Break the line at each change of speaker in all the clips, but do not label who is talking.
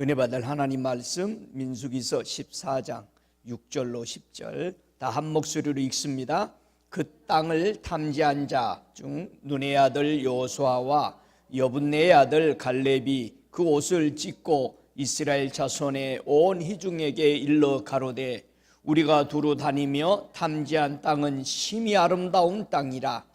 은혜 받을 하나님 말씀 민수기서 14장 6절로 10절 다 한 목소리로 읽습니다. 그 땅을 탐지한 자 중 눈의 아들 여호수아와 여분네의 아들 갈렙이 그 옷을 찢고 이스라엘 자손의 온 회중에게 일러 가로되 우리가 두루 다니며 탐지한 땅은 심히 아름다운 땅이라.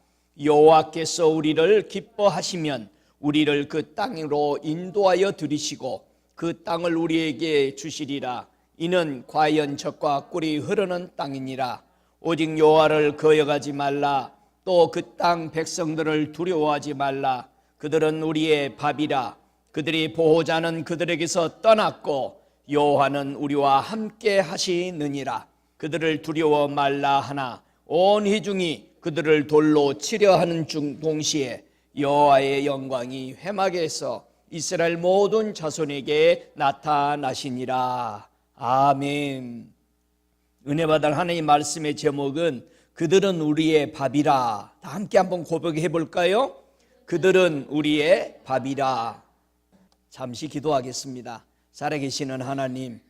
여호와께서 우리를 기뻐하시면 우리를 그 땅으로 인도하여 들이시고 그 땅을 우리에게 주시리라. 이는 과연 젖과 꿀이 흐르는 땅이니라. 오직 여호와를 거역하지 말라. 또 그 땅 백성들을 두려워하지 말라. 그들은 우리의 밥이라. 그들이 보호자는 그들에게서 떠났고 여호와는 우리와 함께 하시느니라. 그들을 두려워 말라 하나 온 회중이 그들을 돌로 치려 하는 동시에 여호와의 영광이 회막에서 이스라엘 모든 자손에게 나타나시니라. 아멘. 은혜 받을 하나님의 말씀의 제목은 그들은 우리의 밥이라. 다 함께 한번 고백해 볼까요? 그들은 우리의 밥이라. 잠시 기도하겠습니다. 살아계시는 하나님,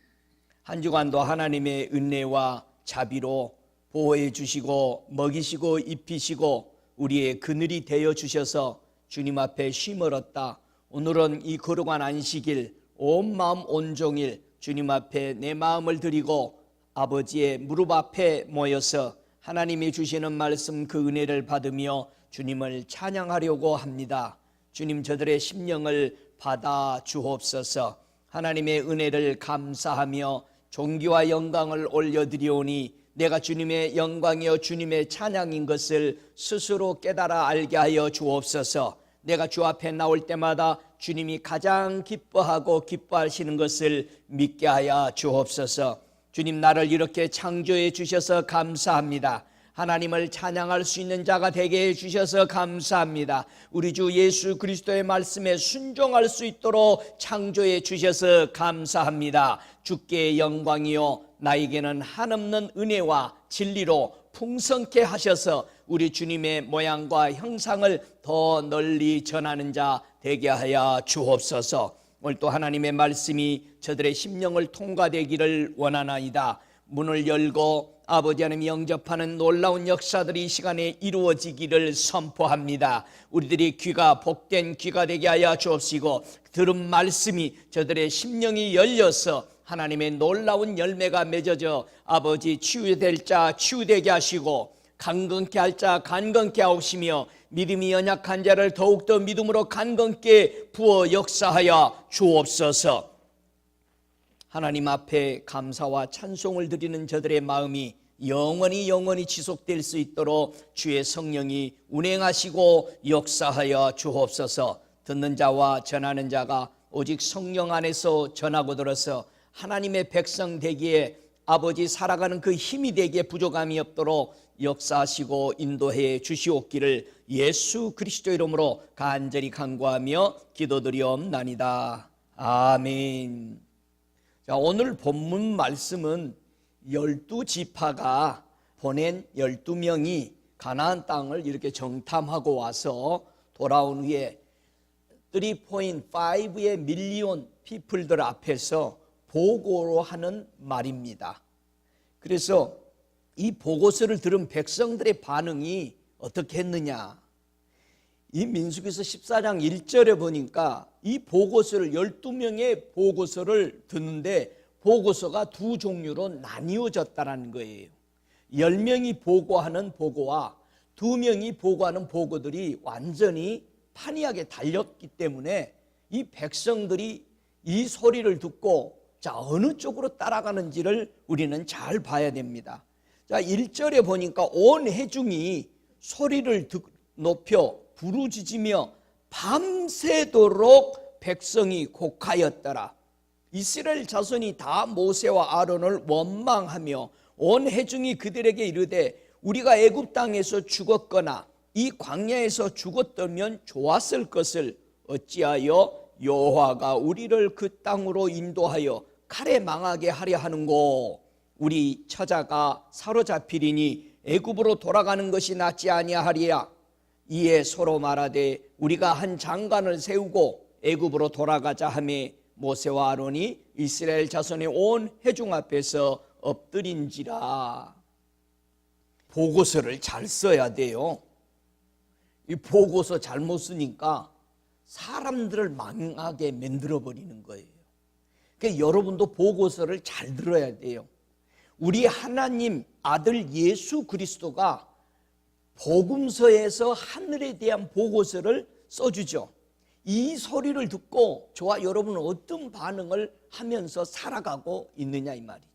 한 주간도 하나님의 은혜와 자비로 보호해 주시고 먹이시고 입히시고 우리의 그늘이 되어 주셔서 주님 앞에 쉼을 얻다. 오늘은 이 거룩한 안식일 온 마음 온종일 주님 앞에 내 마음을 드리고 아버지의 무릎 앞에 모여서 하나님이 주시는 말씀 그 은혜를 받으며 주님을 찬양하려고 합니다. 주님, 저들의 심령을 받아 주옵소서. 하나님의 은혜를 감사하며 존귀와 영광을 올려드리오니 내가 주님의 영광이요 주님의 찬양인 것을 스스로 깨달아 알게 하여 주옵소서. 내가 주 앞에 나올 때마다 주님이 가장 기뻐하고 기뻐하시는 것을 믿게 하여 주옵소서. 주님, 나를 이렇게 창조해 주셔서 감사합니다. 하나님을 찬양할 수 있는 자가 되게 해 주셔서 감사합니다. 우리 주 예수 그리스도의 말씀에 순종할 수 있도록 창조해 주셔서 감사합니다. 주께 영광이요 나에게는 한없는 은혜와 진리로 풍성케 하셔서 우리 주님의 모양과 형상을 더 널리 전하는 자 되게 하여 주옵소서. 오늘 또 하나님의 말씀이 저들의 심령을 통과되기를 원하나이다. 문을 열고 아버지 하나님 영접하는 놀라운 역사들이 이 시간에 이루어지기를 선포합니다. 우리들이 귀가 복된 귀가 되게 하여 주옵시고 들은 말씀이 저들의 심령이 열려서 하나님의 놀라운 열매가 맺어져 아버지 치유될 자 치유되게 하시고 강건케 할 자 강건케 하시며 믿음이 연약한 자를 더욱더 믿음으로 강건케 부어 역사하여 주옵소서. 하나님 앞에 감사와 찬송을 드리는 저들의 마음이 영원히 지속될 수 있도록 주의 성령이 운행하시고 역사하여 주옵소서. 듣는 자와 전하는 자가 오직 성령 안에서 전하고 들어서 하나님의 백성 되기에 아버지 살아가는 그 힘이 되기에 부족함이 없도록 역사하시고 인도해 주시옵기를 예수 그리스도 이름으로 간절히 간구하며 기도드리옵나이다. 아멘. 자, 오늘 본문 말씀은 12지파가 보낸 12명이 가나안 땅을 이렇게 정탐하고 와서 돌아온 후에 3.5의 밀리언 피플들 앞에서 보고로 하는 말입니다. 그래서 이 보고서를 들은 백성들의 반응이 어떻게 했느냐. 이 민수기서 14장 1절에 보니까 이 보고서를 12명의 보고서를 듣는데 보고서가 두 종류로 나뉘어졌다는 거예요. 10명이 보고하는 보고와 2명이 보고하는 보고들이 완전히 판이하게 달렸기 때문에 이 백성들이 이 소리를 듣고 자 어느 쪽으로 따라가는지를 우리는 잘 봐야 됩니다. 자 1절에 보니까 온 회중이 소리를 높여 부르짖으며 밤새도록 백성이 곡하였더라. 이스라엘 자손이 다 모세와 아론을 원망하며 온 회중이 그들에게 이르되 우리가 애굽 땅에서 죽었거나 이 광야에서 죽었다면 좋았을 것을 어찌하여 여호와가 우리를 그 땅으로 인도하여 칼에 망하게 하려 하는고. 우리 처자가 사로잡히리니 애굽으로 돌아가는 것이 낫지 아니하리야. 이에 서로 말하되 우리가 한 장관을 세우고 애굽으로 돌아가자 하매 모세와 아론이 이스라엘 자손의 온 회중 앞에서 엎드린지라. 보고서를 잘 써야 돼요. 이 보고서 잘못 쓰니까 사람들을 망하게 만들어버리는 거예요. 그러니까 여러분도 보고서를 잘 들어야 돼요. 우리 하나님 아들 예수 그리스도가 복음서에서 하늘에 대한 보고서를 써주죠. 이 소리를 듣고 저와 여러분은 어떤 반응을 하면서 살아가고 있느냐 이 말이죠.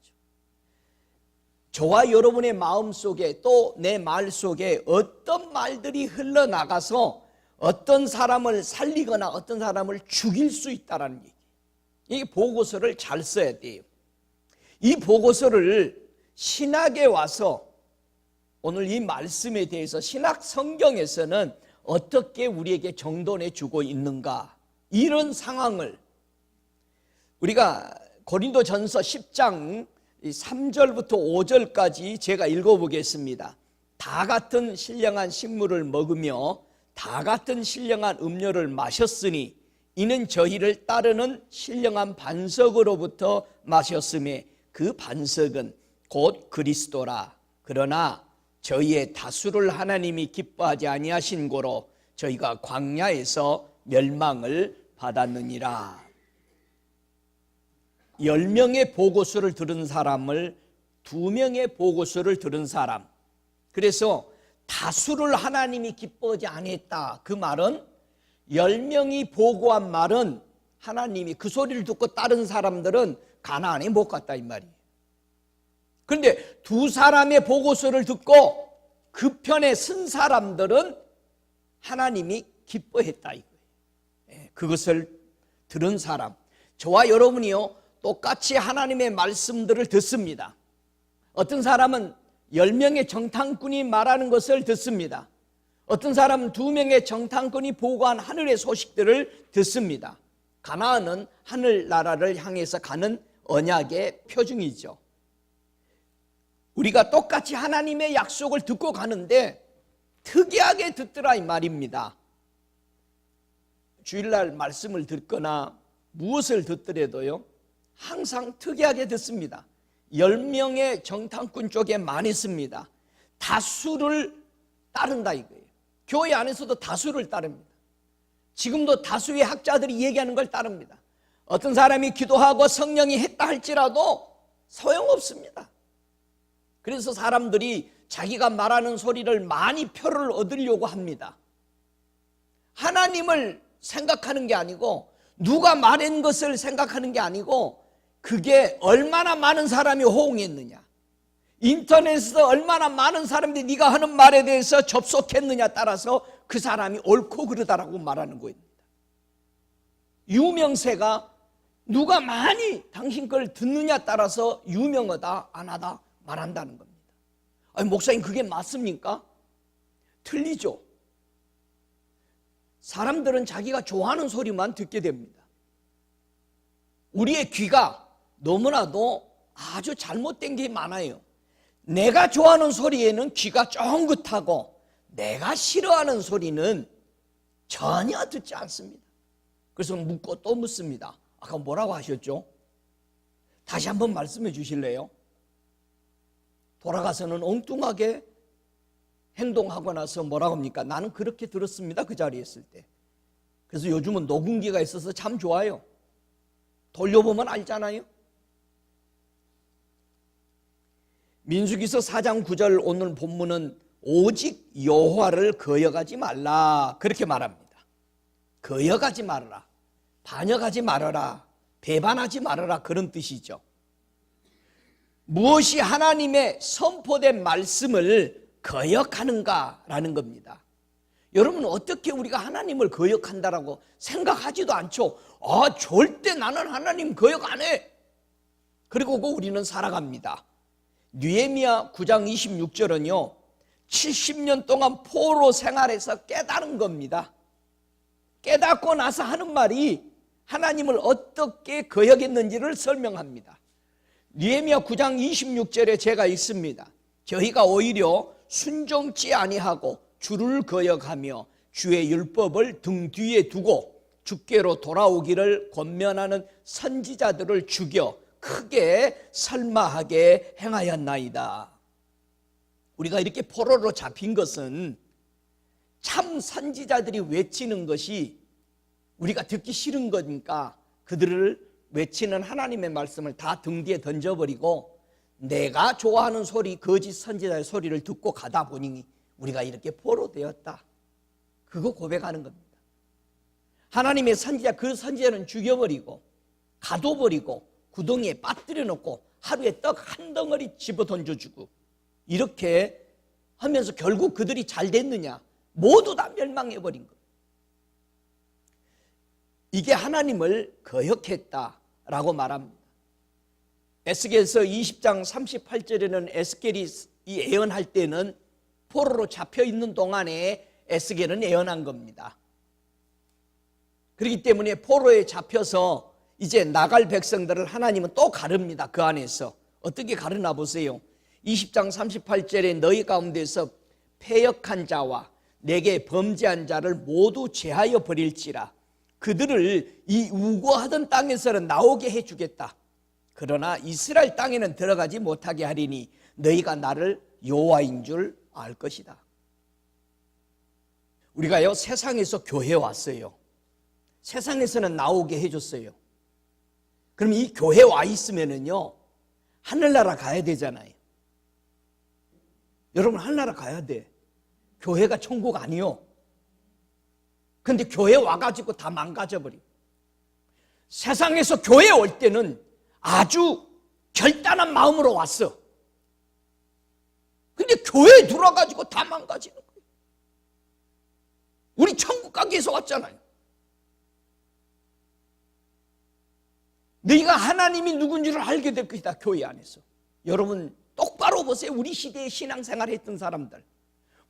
저와 여러분의 마음 속에 또 내 말 속에 어떤 말들이 흘러나가서 어떤 사람을 살리거나 어떤 사람을 죽일 수 있다는 얘기. 이 보고서를 잘 써야 돼요. 이 보고서를 신학에 와서 오늘 이 말씀에 대해서 신학 성경에서는 어떻게 우리에게 정돈해 주고 있는가, 이런 상황을 우리가 고린도전서 10장 3절부터 5절까지 제가 읽어보겠습니다. 다 같은 신령한 식물을 먹으며 다 같은 신령한 음료를 마셨으니 이는 저희를 따르는 신령한 반석으로부터 마셨음에 그 반석은 곧 그리스도라. 그러나 저희의 다수를 하나님이 기뻐하지 아니하신 고로 저희가 광야에서 멸망을 받았느니라. 10명의 보고서를 들은 사람을 2명의 보고서를 들은 사람, 그래서 다수를 하나님이 기뻐하지 아니했다. 그 말은 10명이 보고한 말은 하나님이 그 소리를 듣고 다른 사람들은 가나안에 못 갔다 이 말이에요. 그런데 2사람의 보고서를 듣고 그 편에 쓴 사람들은 하나님이 기뻐했다 이거예요. 그것을 들은 사람, 저와 여러분이요 똑같이 하나님의 말씀들을 듣습니다. 어떤 사람은 10명의 정탐꾼이 말하는 것을 듣습니다. 어떤 사람은 2명의 정탐꾼이 보고한 하늘의 소식들을 듣습니다. 가나안은 하늘나라를 향해서 가는 언약의 표징이죠. 우리가 똑같이 하나님의 약속을 듣고 가는데 특이하게 듣더라 이 말입니다. 주일날 말씀을 듣거나 무엇을 듣더라도요 항상 특이하게 듣습니다. 10명의 정탐꾼 쪽에 많이 씁니다. 다수를 따른다 이거예요. 교회 안에서도 다수를 따릅니다. 지금도 다수의 학자들이 얘기하는 걸 따릅니다. 어떤 사람이 기도하고 성령이 했다 할지라도 소용없습니다. 그래서 사람들이 자기가 말하는 소리를 많이 표를 얻으려고 합니다. 하나님을 생각하는 게 아니고 누가 말한 것을 생각하는 게 아니고 그게 얼마나 많은 사람이 호응했느냐, 인터넷에서 얼마나 많은 사람들이 네가 하는 말에 대해서 접속했느냐 따라서 그 사람이 옳고 그르다라고 말하는 거입니다. 유명세가 누가 많이 당신 걸 듣느냐 따라서 유명하다 안 하다 말한다는 겁니다. 아니, 목사님 그게 맞습니까? 틀리죠. 사람들은 자기가 좋아하는 소리만 듣게 됩니다. 우리의 귀가 너무나도 아주 잘못된 게 많아요. 내가 좋아하는 소리에는 귀가 쫑긋하고 내가 싫어하는 소리는 전혀 듣지 않습니다. 그래서 묻고 또 묻습니다. 아까 뭐라고 하셨죠? 다시 한번 말씀해 주실래요? 돌아가서는 엉뚱하게 행동하고 나서 뭐라고 합니까? 나는 그렇게 들었습니다. 그 자리에 있을 때. 그래서 요즘은 녹음기가 있어서 참 좋아요. 돌려보면 알잖아요. 민수기서 4장 9절 오늘 본문은 오직 여호와를 거역하지 말라 그렇게 말합니다. 거역하지 말아라, 반역하지 말아라, 배반하지 말아라 그런 뜻이죠. 무엇이 하나님의 선포된 말씀을 거역하는가라는 겁니다. 여러분 어떻게 우리가 하나님을 거역한다라고 생각하지도 않죠. 절대 나는 하나님 거역 안 해. 그리고 우리는 살아갑니다. 느헤미야 9장 26절은요 70년 동안 포로 생활해서 깨달은 겁니다. 깨닫고 나서 하는 말이 하나님을 어떻게 거역했는지를 설명합니다. 느헤미야 9장 26절에 제가 읽습니다. 저희가 오히려 순종치 아니하고 주를 거역하며 주의 율법을 등 뒤에 두고 주께로 돌아오기를 권면하는 선지자들을 죽여 크게 설마하게 행하였나이다. 우리가 이렇게 포로로 잡힌 것은 참 선지자들이 외치는 것이 우리가 듣기 싫은 거니까 그들을 외치는 하나님의 말씀을 다 등 뒤에 던져버리고 내가 좋아하는 소리, 거짓 선지자의 소리를 듣고 가다 보니 우리가 이렇게 포로 되었다. 그거 고백하는 겁니다. 하나님의 선지자, 그 선지자는 죽여버리고 가둬버리고 구덩이에 빠뜨려 놓고 하루에 떡 한 덩어리 집어 던져주고 이렇게 하면서 결국 그들이 잘 됐느냐? 모두 다 멸망해버린 것. 이게 하나님을 거역했다라고 말합니다. 에스겔서 20장 38절에는 에스겔이 이 예언할 때는 포로로 잡혀있는 동안에 에스겔은 예언한 겁니다. 그렇기 때문에 포로에 잡혀서 이제 나갈 백성들을 하나님은 또 가릅니다. 그 안에서 어떻게 가르나 보세요. 20장 38절에 너희 가운데서 패역한 자와 내게 범죄한 자를 모두 제하여 버릴지라. 그들을 이 우고하던 땅에서는 나오게 해주겠다. 그러나 이스라엘 땅에는 들어가지 못하게 하리니 너희가 나를 여호와인 줄 알 것이다. 우리가요 세상에서 교회에 왔어요. 세상에서는 나오게 해줬어요. 그럼 이 교회에 와 있으면은요 하늘나라 가야 되잖아요. 여러분 하늘나라 가야 돼. 교회가 천국 아니요. 근데 교회에 와가지고 다 망가져버려. 세상에서 교회에 올 때는 아주 결단한 마음으로 왔어. 근데 교회에 들어와가지고 다 망가지는 거예요. 우리 천국 가기 위해서 왔잖아요. 너희가 하나님이 누군지를 알게 될 것이다. 교회 안에서. 여러분 똑바로 보세요. 우리 시대에 신앙생활 했던 사람들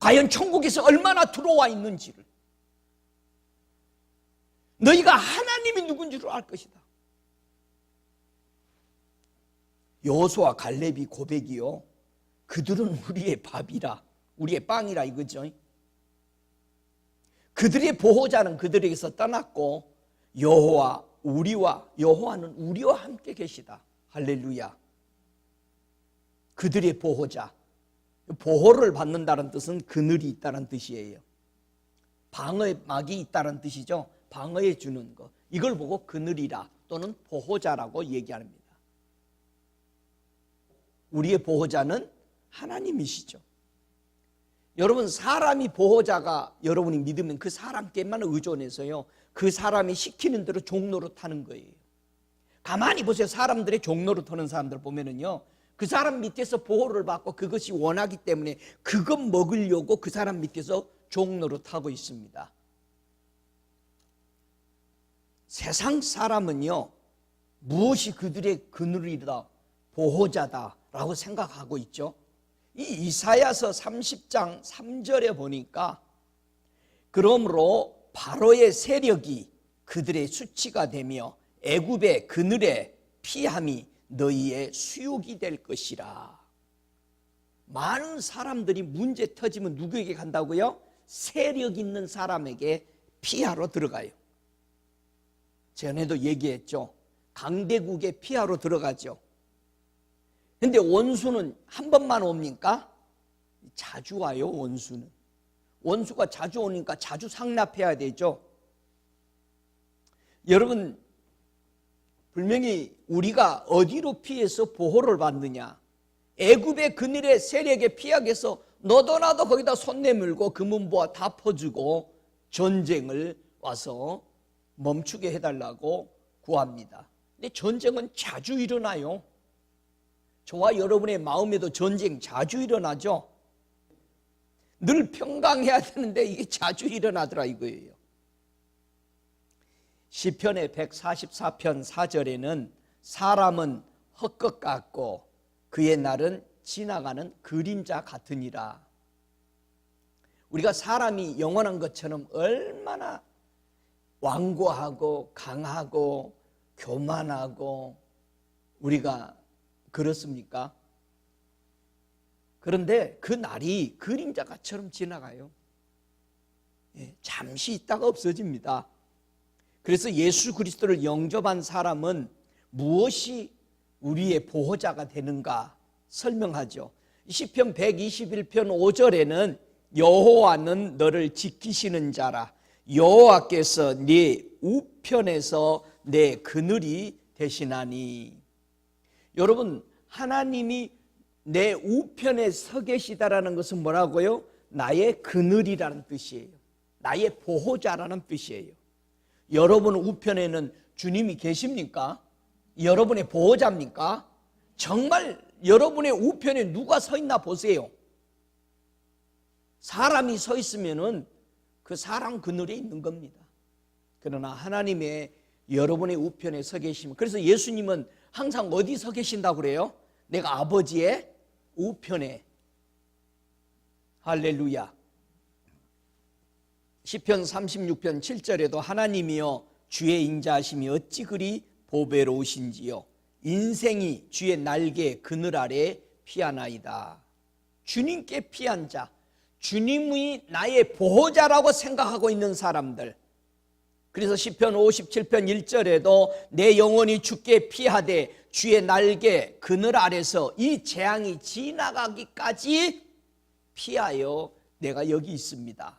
과연 천국에서 얼마나 들어와 있는지를. 너희가 하나님이 누군지를 알 것이다. 여호수아 갈렙이 고백이요 그들은 우리의 밥이라 우리의 빵이라 이거죠. 그들의 보호자는 그들에게서 떠났고 여호와는 우리와 함께 계시다. 할렐루야. 그들의 보호자, 보호를 받는다는 뜻은 그늘이 있다는 뜻이에요. 방어막이 있다는 뜻이죠. 방어해 주는 것, 이걸 보고 그늘이라 또는 보호자라고 얘기합니다. 우리의 보호자는 하나님이시죠. 여러분 사람이 보호자가 여러분이 믿으면 그 사람께만 의존해서요 그 사람이 시키는 대로 종로로 타는 거예요. 가만히 보세요. 사람들의 종로로 타는 사람들 보면은요 그 사람 밑에서 보호를 받고 그것이 원하기 때문에 그것 먹으려고 그 사람 밑에서 종로로 타고 있습니다. 세상 사람은요 무엇이 그들의 그늘이다 보호자다라고 생각하고 있죠. 이 이사야서 30장 3절에 보니까 그러므로 바로의 세력이 그들의 수치가 되며 애굽의 그늘에 피함이 너희의 수욕이 될 것이라. 많은 사람들이 문제 터지면 누구에게 간다고요? 세력 있는 사람에게 피하러 들어가요. 전에도 얘기했죠. 강대국에 피하러 들어가죠. 근데 원수는 한 번만 옵니까? 자주 와요. 원수는. 원수가 자주 오니까 자주 상납해야 되죠. 여러분 분명히 우리가 어디로 피해서 보호를 받느냐? 애굽의 그늘의 세력에 피하기 위해서 너도 나도 거기다 손 내밀고 금은보화 다 퍼주고 전쟁을 와서 멈추게 해달라고 구합니다. 근데 전쟁은 자주 일어나요. 저와 여러분의 마음에도 전쟁 자주 일어나죠. 늘 평강해야 되는데 이게 자주 일어나더라 이거예요. 시편의 144편 4절에는 사람은 헛것 같고 그의 날은 지나가는 그림자 같으니라. 우리가 사람이 영원한 것처럼 얼마나 완고하고 강하고 교만하고 우리가 그렇습니까? 그런데 그 날이 그림자가처럼 지나가요. 잠시 있다가 없어집니다. 그래서 예수 그리스도를 영접한 사람은 무엇이 우리의 보호자가 되는가 설명하죠. 시편 121편 5절에는 여호와는 너를 지키시는 자라. 여호와께서 네 우편에서 내 그늘이 되시나니. 여러분, 하나님이 내 우편에 서 계시다라는 것은 뭐라고요? 나의 그늘이라는 뜻이에요. 나의 보호자라는 뜻이에요. 여러분 우편에는 주님이 계십니까? 여러분의 보호자입니까? 정말 여러분의 우편에 누가 서 있나 보세요. 사람이 서 있으면은 그 사람 그늘에 있는 겁니다. 그러나 하나님의 여러분의 우편에 서 계시면, 그래서 예수님은 항상 어디 서 계신다고 그래요? 내가 아버지의 우편에. 할렐루야. 시편 36편 7절에도 하나님이여 주의 인자하심이 어찌 그리 보배로우신지요. 인생이 주의 날개 그늘 아래 피하나이다. 주님께 피한 자, 주님이 나의 보호자라고 생각하고 있는 사람들. 그래서 시편 57편 1절에도 내 영혼이 주께 피하되 주의 날개 그늘 아래서 이 재앙이 지나가기까지 피하여 내가 여기 있습니다.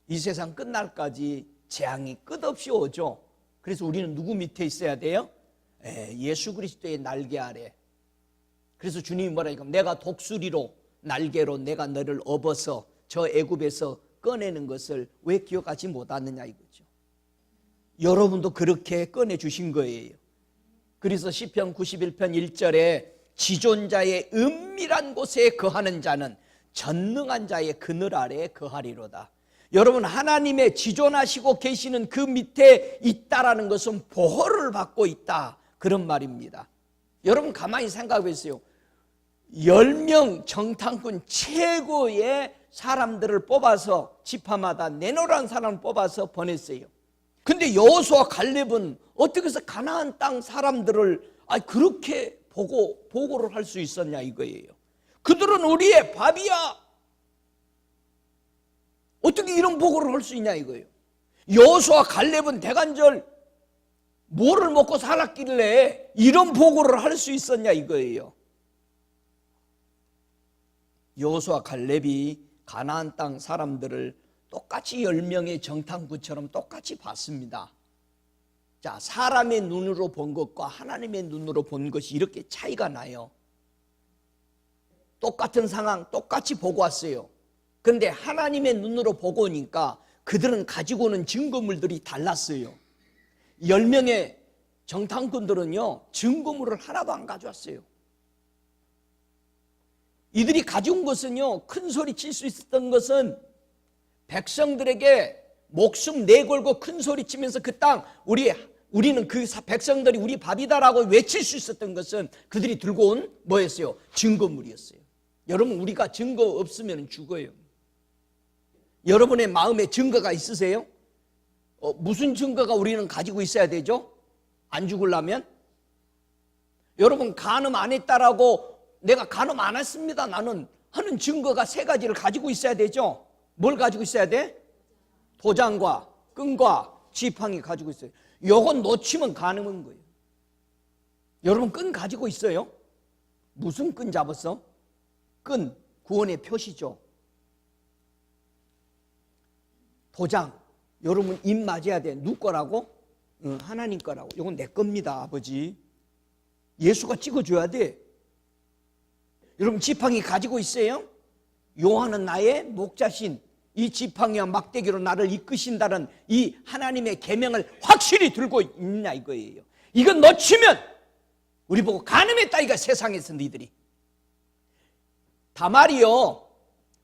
이 세상 끝날까지 재앙이 끝없이 오죠. 그래서 우리는 누구 밑에 있어야 돼요? 예수 그리스도의 날개 아래. 그래서 주님이 뭐라니까, 내가 독수리로 날개로 내가 너를 업어서 저 애굽에서 꺼내는 것을 왜 기억하지 못하느냐 이거죠. 여러분도 그렇게 꺼내주신 거예요. 그래서 시편 91편 1절에 지존자의 은밀한 곳에 거하는 자는 전능한 자의 그늘 아래에 거하리로다. 여러분, 하나님의 지존하시고 계시는 그 밑에 있다라는 것은 보호를 받고 있다, 그런 말입니다. 여러분 가만히 생각해 보세요. 10명 정탐꾼 최고의 사람들을 뽑아서 지파마다 내놓으라는 사람을 뽑아서 보냈어요. 근데 여호수아 갈렙은 어떻게 해서 가나안 땅 사람들을 그렇게 보고를 할 수 있었냐 이거예요. 그들은 우리의 밥이야. 어떻게 이런 보고를 할 수 있냐 이거예요. 여호수아 갈렙은 대간절 뭐를 먹고 살았길래 이런 보고를 할 수 있었냐 이거예요. 여호수아 갈렙이 가나안 땅 사람들을 똑같이 10명의 정탐꾼처럼 똑같이 봤습니다. 자, 사람의 눈으로 본 것과 하나님의 눈으로 본 것이 이렇게 차이가 나요. 똑같은 상황 똑같이 보고 왔어요. 그런데 하나님의 눈으로 보고 오니까 그들은 가지고 오는 증거물들이 달랐어요. 10명의 정탐꾼들은요, 증거물을 하나도 안 가져왔어요. 이들이 가져온 것은요, 큰 소리 칠 수 있었던 것은 백성들에게 목숨 내걸고 큰 소리 치면서 그 땅 우리는 그 백성들이 우리 밥이다라고 외칠 수 있었던 것은 그들이 들고 온 뭐였어요? 증거물이었어요. 여러분, 우리가 증거 없으면 죽어요. 여러분의 마음에 증거가 있으세요? 무슨 증거가 우리는 가지고 있어야 되죠? 안 죽으려면? 여러분, 간음 안 했다라고 내가 간음 안 했습니다 나는 하는 증거가 3가지를 가지고 있어야 되죠. 뭘 가지고 있어야 돼? 도장과 끈과 지팡이 가지고 있어요. 요건 놓치면 간음인 거예요. 여러분, 끈 가지고 있어요? 무슨 끈 잡았어? 끈, 구원의 표시죠. 도장, 여러분 입 맞아야 돼. 누구 거라고? 하나님 거라고. 이건 내 겁니다, 아버지. 예수가 찍어줘야 돼. 여러분, 지팡이 가지고 있어요? 요한은 나의 목자신, 이 지팡이와 막대기로 나를 이끄신다는 이 하나님의 계명을 확실히 들고 있냐 이거예요. 이건 놓치면 우리 보고 간음했다 이가 세상에서 너희들이. 다말이요,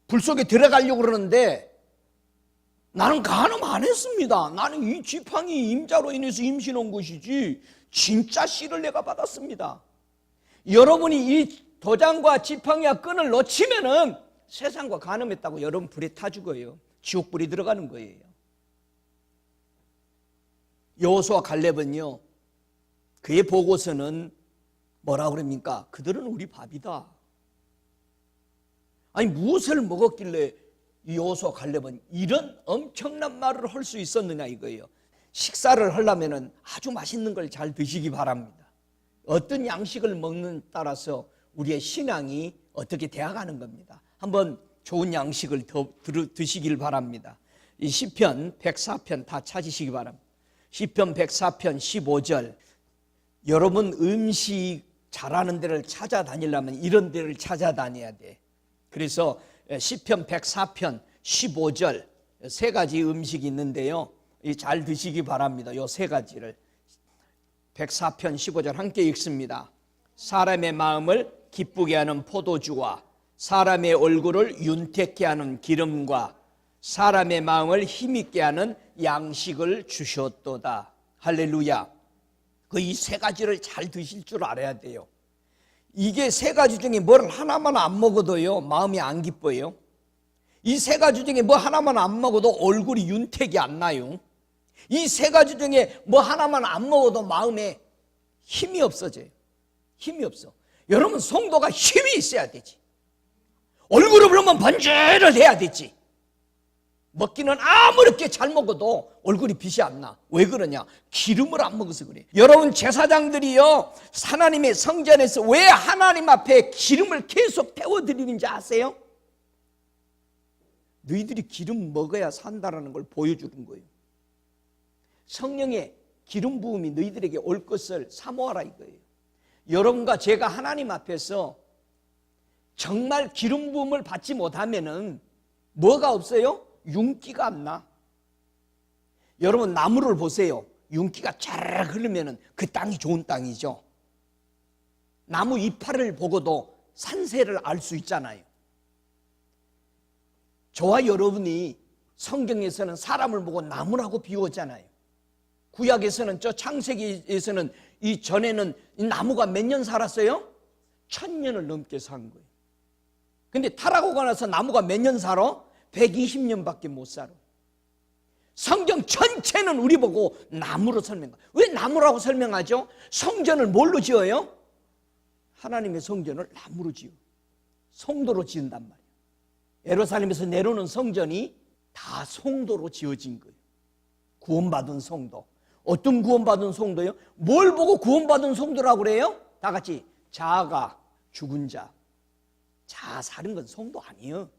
불 속에 들어가려고 그러는데 나는 간음 안 했습니다. 나는 이 지팡이 임자로 인해서 임신 온 것이지 진짜 씨를 내가 받았습니다. 여러분이 이 도장과 지팡이와 끈을 놓치면은 세상과 간음했다고 여러분 불에 타 죽어요. 지옥불이 들어가는 거예요. 여호수아 갈렙은요, 그의 보고서는 뭐라 그럽니까? 그들은 우리 밥이다. 아니, 무엇을 먹었길래 여호수아 갈렙은 이런 엄청난 말을 할 수 있었느냐 이거예요. 식사를 하려면 아주 맛있는 걸 잘 드시기 바랍니다. 어떤 양식을 먹는 따라서 우리의 신앙이 어떻게 되어가는 겁니다. 한번 좋은 양식을 더 드시길 바랍니다. 이 시편 104편 다 찾으시기 바랍니다. 시편 104편 15절, 여러분 음식 잘하는 데를 찾아다니려면 이런 데를 찾아다녀야 돼. 그래서 시편 104편 15절 세 가지 음식이 있는데요, 잘 드시기 바랍니다. 이 세 가지를 104편 15절 함께 읽습니다. 사람의 마음을 기쁘게 하는 포도주와 사람의 얼굴을 윤택케 하는 기름과 사람의 마음을 힘있게 하는 양식을 주셨도다. 할렐루야. 그 이 세 가지를 잘 드실 줄 알아야 돼요. 이게 세 가지 중에 뭘 하나만 안 먹어도요 마음이 안 기뻐요. 이 세 가지 중에 뭐 하나만 안 먹어도 얼굴이 윤택이 안 나요. 이 세 가지 중에 뭐 하나만 안 먹어도 마음에 힘이 없어져요. 힘이 없어. 여러분, 성도가 힘이 있어야 되지. 얼굴을 보면 번지를 해야 되지. 먹기는 아무렇게 잘 먹어도 얼굴이 빛이 안 나. 왜 그러냐? 기름을 안 먹어서 그래. 여러분, 제사장들이요 하나님의 성전에서 왜 하나님 앞에 기름을 계속 태워드리는지 아세요? 너희들이 기름 먹어야 산다라는 걸 보여주는 거예요. 성령의 기름 부음이 너희들에게 올 것을 사모하라 이거예요. 여러분과 제가 하나님 앞에서 정말 기름 부음을 받지 못하면은 뭐가 없어요? 윤기가 안 나. 여러분, 나무를 보세요. 윤기가 쫙 흐르면은 그 땅이 좋은 땅이죠. 나무 이파를 보고도 산세를 알 수 있잖아요. 저와 여러분이 성경에서는 사람을 보고 나무라고 비유하잖아요. 구약에서는 저 창세기에서는 이 전에는 이 나무가 몇 년 살았어요? 1000년을 넘게 산 거예요. 근데 타락하고 나서 나무가 몇 년 살아? 120년밖에 못 살아. 성경 전체는 우리 보고 나무로 설명해요. 왜 나무라고 설명하죠? 성전을 뭘로 지어요? 하나님의 성전을 나무로 지어. 성도로 지은단 말이에요. 예루살렘에서 내려오는 성전이 다 성도로 지어진 거예요. 구원받은 성도. 어떤 구원받은 성도요? 뭘 보고 구원받은 성도라고 그래요? 다 같이 자아가 죽은 자. 자아 사는 건 성도 아니에요.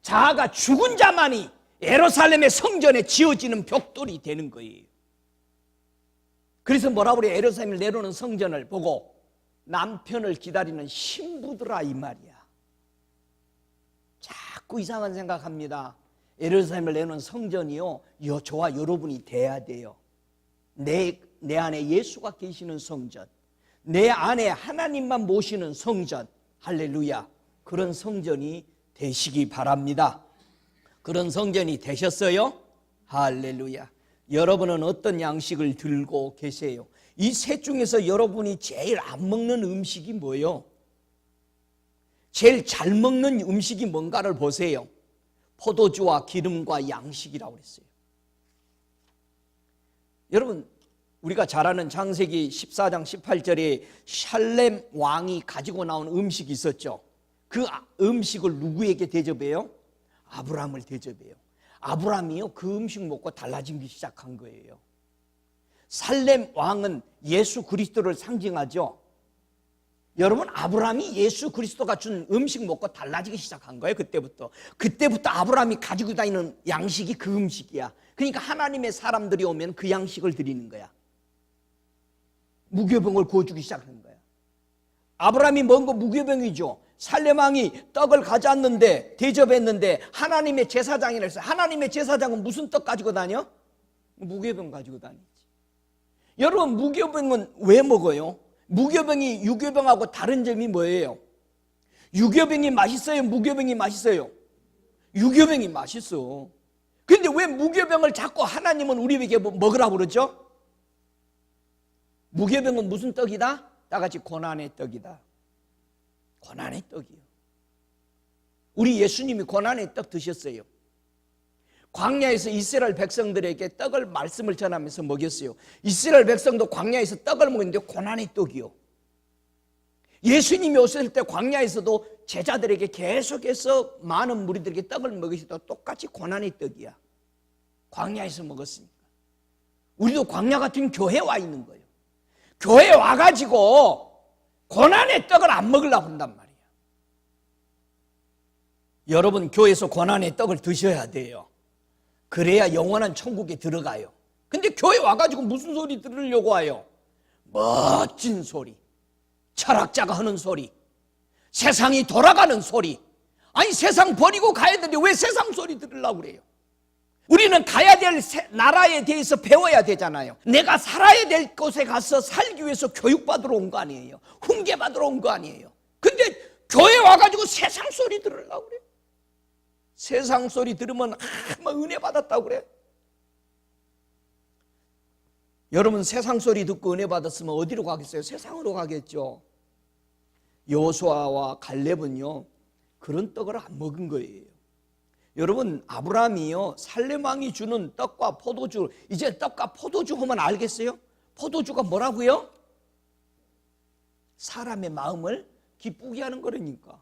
자아가 죽은 자만이 예루살렘의 성전에 지어지는 벽돌이 되는 거예요. 그래서 뭐라고 그래요? 예루살렘을 내려오는 성전을 보고 남편을 기다리는 신부들아 이 말이야. 자꾸 이상한 생각합니다. 예루살렘을 내놓은 성전이요, 저와 여러분이 돼야 돼요. 내 안에 예수가 계시는 성전, 내 안에 하나님만 모시는 성전, 할렐루야. 그런 성전이 되시기 바랍니다. 그런 성전이 되셨어요? 할렐루야. 여러분은 어떤 양식을 들고 계세요? 이 셋 중에서 여러분이 제일 안 먹는 음식이 뭐예요? 제일 잘 먹는 음식이 뭔가를 보세요. 포도주와 기름과 양식이라고 그랬어요. 여러분, 우리가 잘 아는 창세기 14장 18절에 샬렘 왕이 가지고 나온 음식이 있었죠. 그 음식을 누구에게 대접해요? 아브라함을 대접해요. 아브라함이요 그 음식 먹고 달라지기 시작한 거예요. 살렘 왕은 예수 그리스도를 상징하죠. 여러분, 아브라함이 예수 그리스도가 준 음식 먹고 달라지기 시작한 거예요. 그때부터 아브라함이 가지고 다니는 양식이 그 음식이야. 그러니까 하나님의 사람들이 오면 그 양식을 드리는 거야. 무교병을 구워주기 시작한 거야. 아브라함이 먹은 거 무교병이죠. 살렘 왕이 떡을 가져왔는데 대접했는데 하나님의 제사장이라 했어요. 하나님의 제사장은 무슨 떡 가지고 다녀? 무교병 가지고 다니지. 여러분, 무교병은 왜 먹어요? 무교병이 유교병하고 다른 점이 뭐예요? 유교병이 맛있어요? 무교병이 맛있어요? 유교병이 맛있어. 그런데 왜 무교병을 자꾸 하나님은 우리에게 먹으라고 그러죠? 무교병은 무슨 떡이다? 다 같이 고난의 떡이다. 고난의 떡이요. 우리 예수님이 고난의 떡 드셨어요. 광야에서 이스라엘 백성들에게 떡을 말씀을 전하면서 먹였어요. 이스라엘 백성도 광야에서 떡을 먹었는데 고난의 떡이요. 예수님이 오셨을 때 광야에서도 제자들에게 계속해서 많은 무리들에게 떡을 먹이시도 똑같이 고난의 떡이야. 광야에서 먹었으니까. 우리도 광야 같은 교회에 와 있는 거예요. 교회에 와가지고 고난의 떡을 안 먹으려고 한단 말이야. 여러분, 교회에서 고난의 떡을 드셔야 돼요. 그래야 영원한 천국에 들어가요. 근데 교회 와가지고 무슨 소리 들으려고 와요? 멋진 소리, 철학자가 하는 소리, 세상이 돌아가는 소리. 아니, 세상 버리고 가야 되는데 왜 세상 소리 들으려고 그래요? 우리는 가야 될 나라에 대해서 배워야 되잖아요. 내가 살아야 될 곳에 가서 살기 위해서 교육받으러 온 거 아니에요. 훈계받으러 온 거 아니에요. 근데 교회 와가지고 세상 소리 들으려고 그래요. 세상 소리 들으면 막 은혜 받았다고 그래. 여러분, 세상 소리 듣고 은혜 받았으면 어디로 가겠어요? 세상으로 가겠죠. 여호수아와 갈렙은요, 그런 떡을 안 먹은 거예요. 여러분, 아브라함이요, 살렘 왕이 주는 떡과 포도주, 이제 떡과 포도주 하면 알겠어요? 포도주가 뭐라고요? 사람의 마음을 기쁘게 하는 거라니까.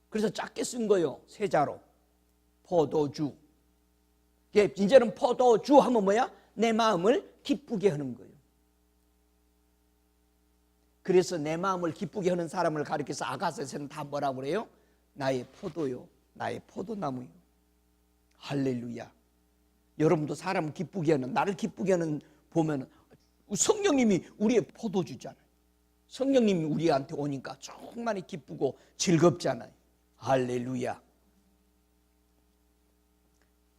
그래서 작게 쓴 거예요, 세자로. 포도주. 이제는 포도주 하면 뭐야? 내 마음을 기쁘게 하는 거예요. 그래서 내 마음을 기쁘게 하는 사람을 가리켜서 아가서에서는 다 뭐라고 그래요? 나의 포도요, 나의 포도나무요. 할렐루야. 여러분도 사람 기쁘게 하는, 나를 기쁘게 하는 보면 성령님이 우리의 포도주잖아요. 성령님이 우리한테 오니까 정말 기쁘고 즐겁잖아요. 할렐루야.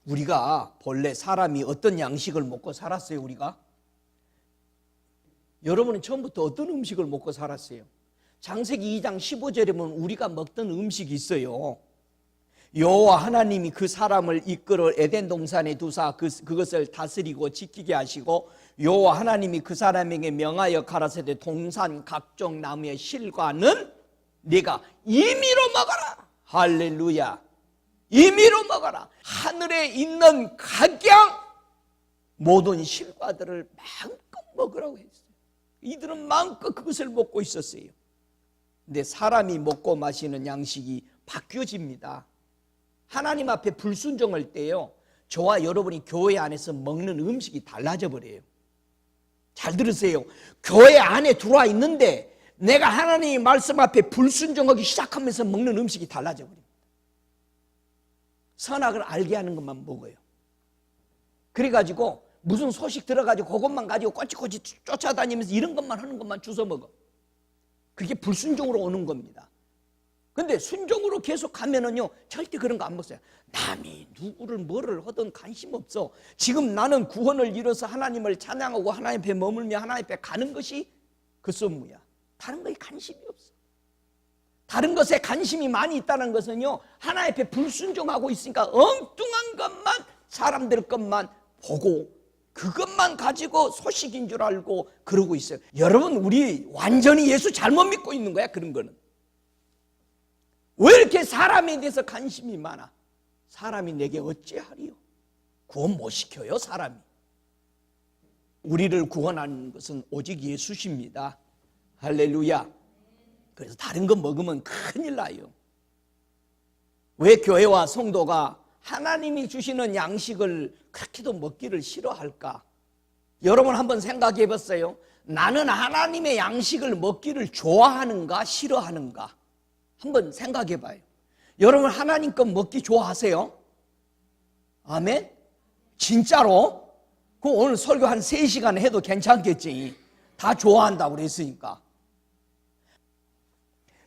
우리가 본래 사람이 어떤 양식을 먹고 살았어요? 우리가? 여러분은 처음부터 어떤 음식을 먹고 살았어요? 창세기 2장 15절에 보면 우리가 먹던 음식이 있어요. 여호와 하나님이 그 사람을 이끌어 에덴 동산에 두사 그것을 다스리고 지키게 하시고, 여호와 하나님이 그 사람에게 명하여 가라사대 동산 각종 나무의 실과는 네가 임의로 먹어라. 할렐루야. 임의로 먹어라. 하늘에 있는 각양 모든 실과들을 마음껏 먹으라고 했어요. 이들은 마음껏 그것을 먹고 있었어요. 근데 사람이 먹고 마시는 양식이 바뀌어집니다. 하나님 앞에 불순종할 때요, 저와 여러분이 교회 안에서 먹는 음식이 달라져 버려요. 잘 들으세요. 교회 안에 들어와 있는데 내가 하나님의 말씀 앞에 불순종하기 시작하면서 먹는 음식이 달라져 버립니다. 선악을 알게 하는 것만 먹어요. 그래가지고 무슨 소식 들어가지고 그것만 가지고 꼬치꼬치 쫓아다니면서 이런 것만 하는 것만 주워 먹어. 그게 불순종으로 오는 겁니다. 근데 순종으로 계속 가면은요, 절대 그런 거 안 먹어요. 남이 누구를 뭐를 하든 관심 없어. 지금 나는 구원을 이뤄서 하나님을 찬양하고 하나님 앞에 머물며 하나님 앞에 가는 것이 그 선무야. 다른 거에 관심이 없어. 다른 것에 관심이 많이 있다는 것은요, 하나님 앞에 불순종하고 있으니까 엉뚱한 것만, 사람들 것만 보고 그것만 가지고 소식인 줄 알고 그러고 있어요. 여러분, 우리 완전히 예수 잘못 믿고 있는 거야. 그런 거는 왜 이렇게 사람에 대해서 관심이 많아? 사람이 내게 어찌하리요? 구원 못 시켜요, 사람이. 우리를 구원하는 것은 오직 예수십니다. 할렐루야. 그래서 다른 거 먹으면 큰일 나요. 왜 교회와 성도가 하나님이 주시는 양식을 그렇게도 먹기를 싫어할까? 여러분 한번 생각해 봤어요. 나는 하나님의 양식을 먹기를 좋아하는가 싫어하는가? 한번 생각해 봐요. 여러분 하나님 것 먹기 좋아하세요? 아멘? 진짜로? 그 오늘 설교 한 3시간 해도 괜찮겠지. 다 좋아한다고 그랬으니까.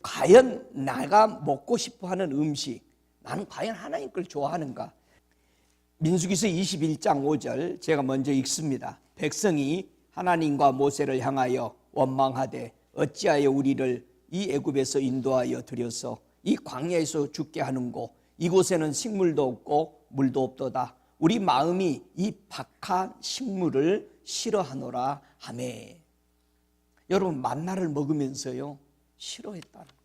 과연 내가 먹고 싶어하는 음식, 나는 과연 하나님 걸 좋아하는가? 민수기서 21장 5절 제가 먼저 읽습니다. 백성이 하나님과 모세를 향하여 원망하되 어찌하여 우리를 이 애굽에서 인도하여 들여서 이 광야에서 죽게 하는고 이곳에는 식물도 없고 물도 없도다. 우리 마음이 이 박한 식물을 싫어하노라 하매. 여러분 만나를 먹으면서요 싫어했다는 거예요.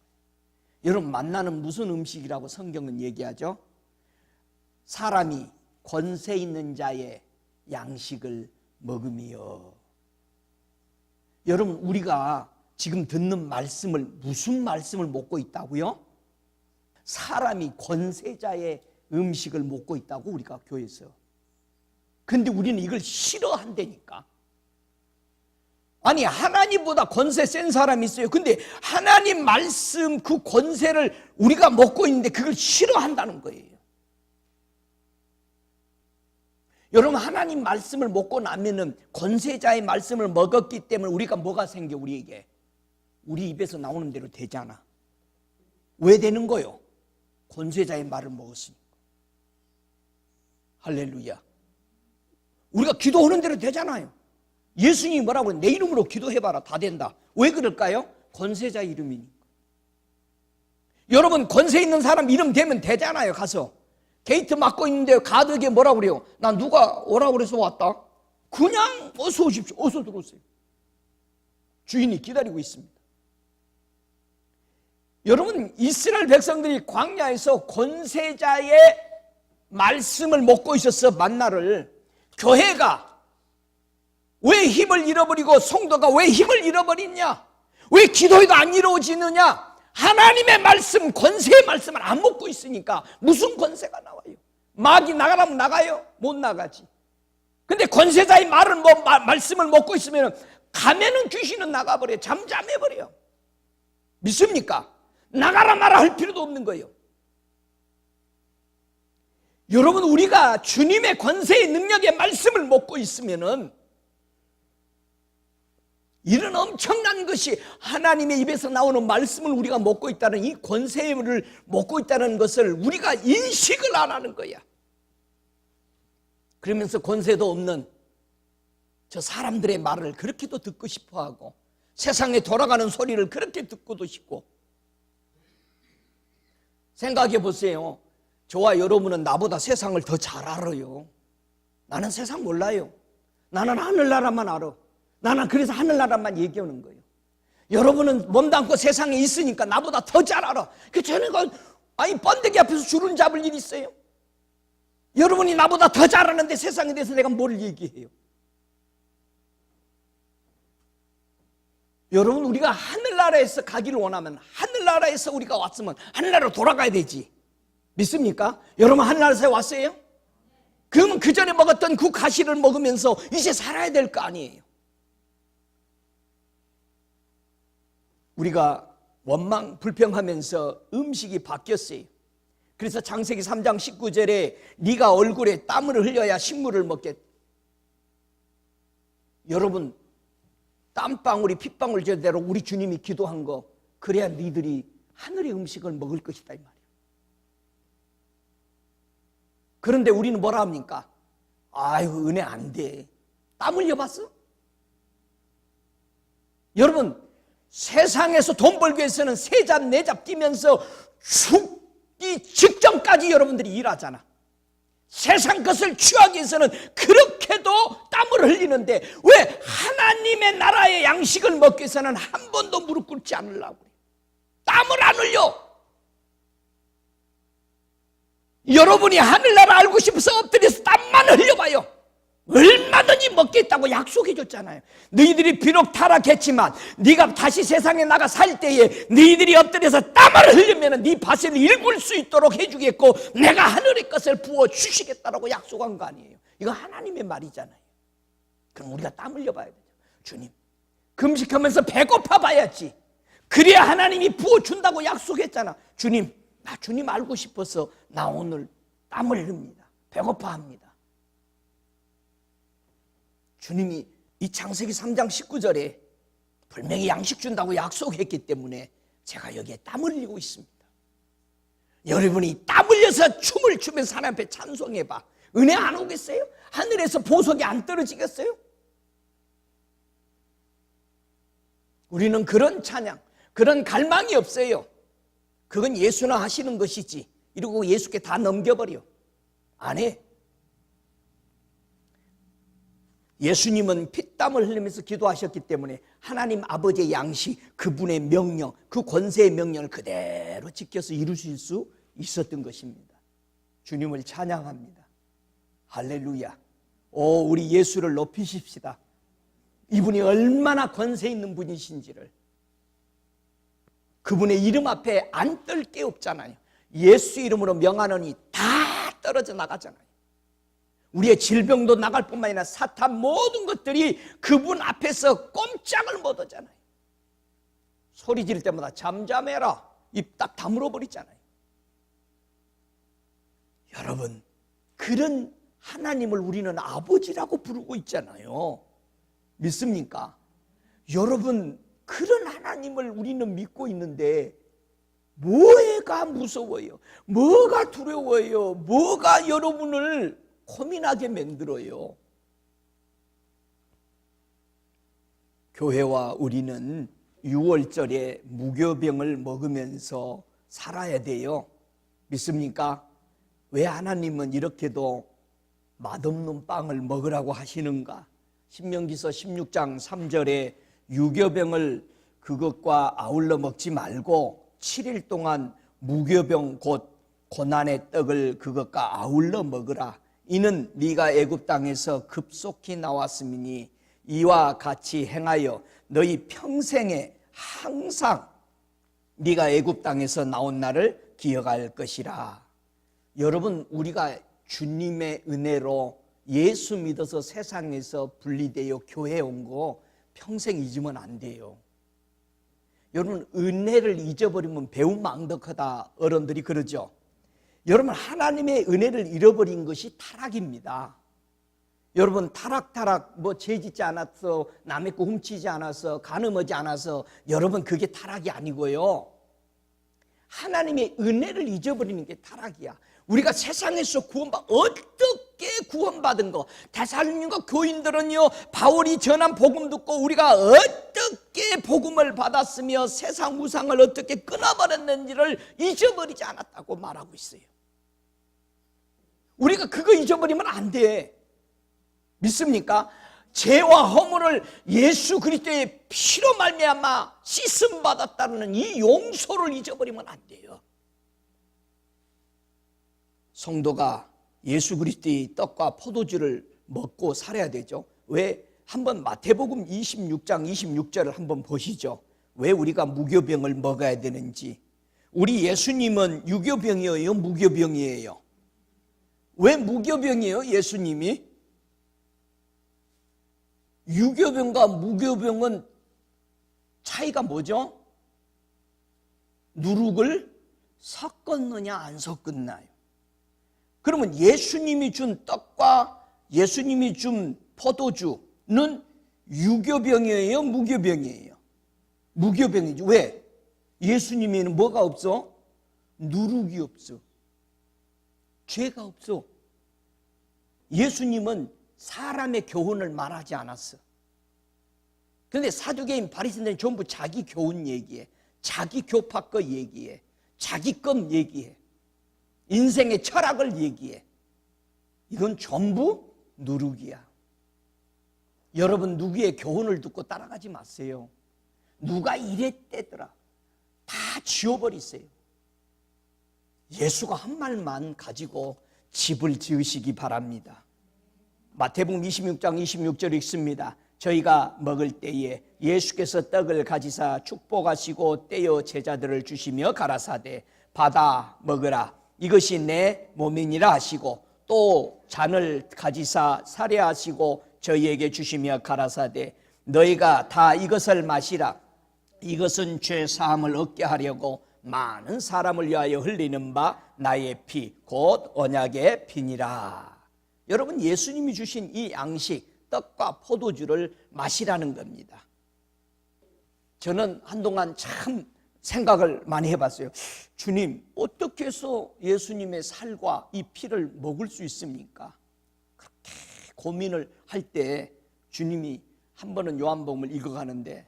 여러분 만나는 무슨 음식이라고 성경은 얘기하죠? 사람이 권세 있는 자의 양식을 먹으며. 여러분 우리가 지금 듣는 말씀을, 무슨 말씀을 먹고 있다고요? 사람이 권세자의 음식을 먹고 있다고, 우리가 교회에서. 근데 우리는 이걸 싫어한다니까. 아니, 하나님보다 권세 센 사람이 있어요. 근데 하나님 말씀 그 권세를 우리가 먹고 있는데 그걸 싫어한다는 거예요. 여러분, 하나님 말씀을 먹고 나면은 권세자의 말씀을 먹었기 때문에 우리가 뭐가 생겨? 우리에게 우리 입에서 나오는 대로 되잖아. 왜 되는 거요? 권세자의 말을 먹었으니까. 할렐루야. 우리가 기도하는 대로 되잖아요. 예수님이 뭐라고 내 이름으로 기도해봐라, 다 된다. 왜 그럴까요? 권세자 이름이니까. 여러분, 권세 있는 사람 이름 되면 되잖아요. 가서 게이트 막고 있는데 가드에게 뭐라고 그래요? 나 누가 오라고 그래서 왔다. 그냥 어서 오십시오, 어서 들어오세요. 주인이 기다리고 있습니다. 여러분, 이스라엘 백성들이 광야에서 권세자의 말씀을 먹고 있었어. 만나를. 교회가 왜 힘을 잃어버리고 성도가 왜 힘을 잃어버리냐? 왜 기도해도 안 이루어지느냐? 하나님의 말씀, 권세의 말씀을 안 먹고 있으니까. 무슨 권세가 나와요? 마귀 나가라면 나가요? 못 나가지. 근데 권세자의 말씀을 먹고 있으면 가면은 귀신은 나가버려요. 잠잠해버려요. 믿습니까? 나가라 마라 할 필요도 없는 거예요. 여러분, 우리가 주님의 권세의 능력의 말씀을 먹고 있으면은 이런 엄청난 것이, 하나님의 입에서 나오는 말씀을 우리가 먹고 있다는, 이 권세를 먹고 있다는 것을 우리가 인식을 안 하는 거야. 그러면서 권세도 없는 저 사람들의 말을 그렇게도 듣고 싶어 하고, 세상에 돌아가는 소리를 그렇게 듣고도 싶고. 생각해 보세요. 저와 여러분은 나보다 세상을 더 잘 알아요. 나는 세상 몰라요. 나는 하늘나라만 알아. 나는 그래서 하늘나라만 얘기하는 거예요. 여러분은 몸담고 세상에 있으니까 나보다 더 잘 알아. 저는 번데기 앞에서 주름 잡을 일 있어요? 여러분이 나보다 더 잘 아는데 세상에 대해서 내가 뭘 얘기해요? 여러분, 우리가 하늘나라에서 가기를 원하면, 하늘나라에서 우리가 왔으면 하늘나라로 돌아가야 되지. 믿습니까? 여러분, 하늘나라에서 왔어요? 그러면 그 전에 먹었던 그 가시를 먹으면서 이제 살아야 될 거 아니에요. 우리가 원망 불평하면서 음식이 바뀌었어요. 그래서 창세기 3장 19절에 네가 얼굴에 땀을 흘려야 식물을 먹겠다. 여러분, 땀방울이 핏방울 제대로 우리 주님이 기도한 거, 그래야 너희들이 하늘의 음식을 먹을 것이다, 이 말이에요. 그런데 우리는 뭐라 합니까? 아유, 은혜 안 돼. 땀 흘려봤어? 여러분, 세상에서 돈 벌기 위해서는 세 잡, 네 잡 뛰면서 죽기 직전까지 여러분들이 일하잖아. 세상 것을 취하기 위해서는 그렇게도 땀을 흘리는데, 왜 하나님의 나라의 양식을 먹기 위해서는 한 번도 무릎 꿇지 않으려고 그래. 땀을 안 흘려. 여러분이 하늘나라 알고 싶어서 엎드려서 땀만 흘려봐요. 얼마든지 먹겠다고 약속해 줬잖아요. 너희들이 비록 타락했지만 네가 다시 세상에 나가 살 때에 너희들이 엎드려서 땀을 흘리면 네 밭을 일굴 수 있도록 해주겠고 내가 하늘의 것을 부어주시겠다라고 약속한 거 아니에요. 이거 하나님의 말이잖아요. 그럼 우리가 땀 흘려봐야 되죠. 주님, 금식하면서 배고파 봐야지. 그래야 하나님이 부어준다고 약속했잖아. 주님, 나 주님 알고 싶어서 나 오늘 땀을 흘립니다. 배고파합니다. 주님이 이 창세기 3장 19절에 분명히 양식 준다고 약속했기 때문에 제가 여기에 땀을 흘리고 있습니다. 여러분이 땀 흘려서 춤을 추면서 하나님 앞에 찬송해봐. 은혜 안 오겠어요? 하늘에서 보석이 안 떨어지겠어요? 우리는 그런 찬양, 그런 갈망이 없어요. 그건 예수나 하시는 것이지. 이러고 예수께 다 넘겨버려. 안 해. 예수님은 피땀을 흘리면서 기도하셨기 때문에 하나님 아버지의 양식, 그분의 명령, 그 권세의 명령을 그대로 지켜서 이루실 수 있었던 것입니다. 주님을 찬양합니다. 할렐루야. 우리 예수를 높이십시다. 이분이 얼마나 권세 있는 분이신지를. 그분의 이름 앞에 안 떨 게 없잖아요. 예수 이름으로 명하노니 다 떨어져 나가잖아요. 우리의 질병도 나갈 뿐만 아니라 사탄 모든 것들이 그분 앞에서 꼼짝을 못 하잖아요. 소리 지를 때마다 잠잠해라, 입 딱 다물어 버리잖아요. 여러분, 그런 하나님을 우리는 아버지라고 부르고 있잖아요. 믿습니까? 여러분, 그런 하나님을 우리는 믿고 있는데 뭐가 무서워요? 뭐가 두려워요? 뭐가 여러분을 고민하게 만들어요? 교회와 우리는 6월절에 무교병을 먹으면서 살아야 돼요. 믿습니까? 왜 하나님은 이렇게도 맛없는 빵을 먹으라고 하시는가? 신명기서 16장 3절에 유교병을 그것과 아울러 먹지 말고 7일 동안 무교병 곧 고난의 떡을 그것과 아울러 먹으라. 이는 네가 애굽 땅에서 급속히 나왔음이니 이와 같이 행하여 너희 평생에 항상 네가 애굽 땅에서 나온 날을 기억할 것이라. 여러분, 우리가 주님의 은혜로 예수 믿어서 세상에서 분리되어 교회에 온 거 평생 잊으면 안 돼요. 여러분, 은혜를 잊어버리면 배움 망덕하다 어른들이 그러죠. 여러분, 하나님의 은혜를 잃어버린 것이 타락입니다. 여러분, 타락 뭐 죄짓지 않았어, 남의 거 훔치지 않아서, 간음하지 않아서, 여러분 그게 타락이 아니고요, 하나님의 은혜를 잊어버리는 게 타락이야. 우리가 세상에서 어떻게 구원받은 거, 데살로니가 교인들은요, 바울이 전한 복음 듣고 우리가 어떻게 복음을 받았으며 세상 우상을 어떻게 끊어버렸는지를 잊어버리지 않았다고 말하고 있어요. 우리가 그거 잊어버리면 안 돼. 믿습니까? 죄와 허물을 예수 그리스도의 피로 말미암아 씻음 받았다는 이 용서를 잊어버리면 안 돼요. 성도가 예수 그리스도의 떡과 포도주를 먹고 살아야 되죠. 왜? 한번 마태복음 26장 26절을 한번 보시죠. 왜 우리가 무교병을 먹어야 되는지. 우리 예수님은 유교병이에요, 무교병이에요? 왜 무교병이에요, 예수님이? 유교병과 무교병은 차이가 뭐죠? 누룩을 섞었느냐 안 섞었나요? 그러면 예수님이 준 떡과 예수님이 준 포도주는 유교병이에요, 무교병이에요? 무교병이죠. 왜? 예수님에는 뭐가 없어? 누룩이 없어. 죄가 없어. 예수님은 사람의 교훈을 말하지 않았어. 그런데 사두개인 바리새인들은 전부 자기 교훈 얘기해, 자기 교파 거 얘기해, 자기 것 얘기해, 인생의 철학을 얘기해. 이건 전부 누룩이야. 여러분, 누구의 교훈을 듣고 따라가지 마세요. 누가 이랬대더라 다 지워버리세요. 예수가 한 말만 가지고 집을 지으시기 바랍니다. 마태복음 26장 26절 읽습니다. 저희가 먹을 때에 예수께서 떡을 가지사 축복하시고 떼어 제자들을 주시며 가라사대 받아 먹으라, 이것이 내 몸이니라 하시고, 또 잔을 가지사 사례하시고 저희에게 주시며 가라사대 너희가 다 이것을 마시라, 이것은 죄 사함을 얻게 하려고 많은 사람을 위하여 흘리는 바 나의 피 곧 언약의 피니라. 여러분, 예수님이 주신 이 양식 떡과 포도주를 마시라는 겁니다. 저는 한동안 참 생각을 많이 해봤어요. 주님, 어떻게 해서 예수님의 살과 이 피를 먹을 수 있습니까? 그렇게 고민을 할 때 주님이 한 번은 요한복음을 읽어가는데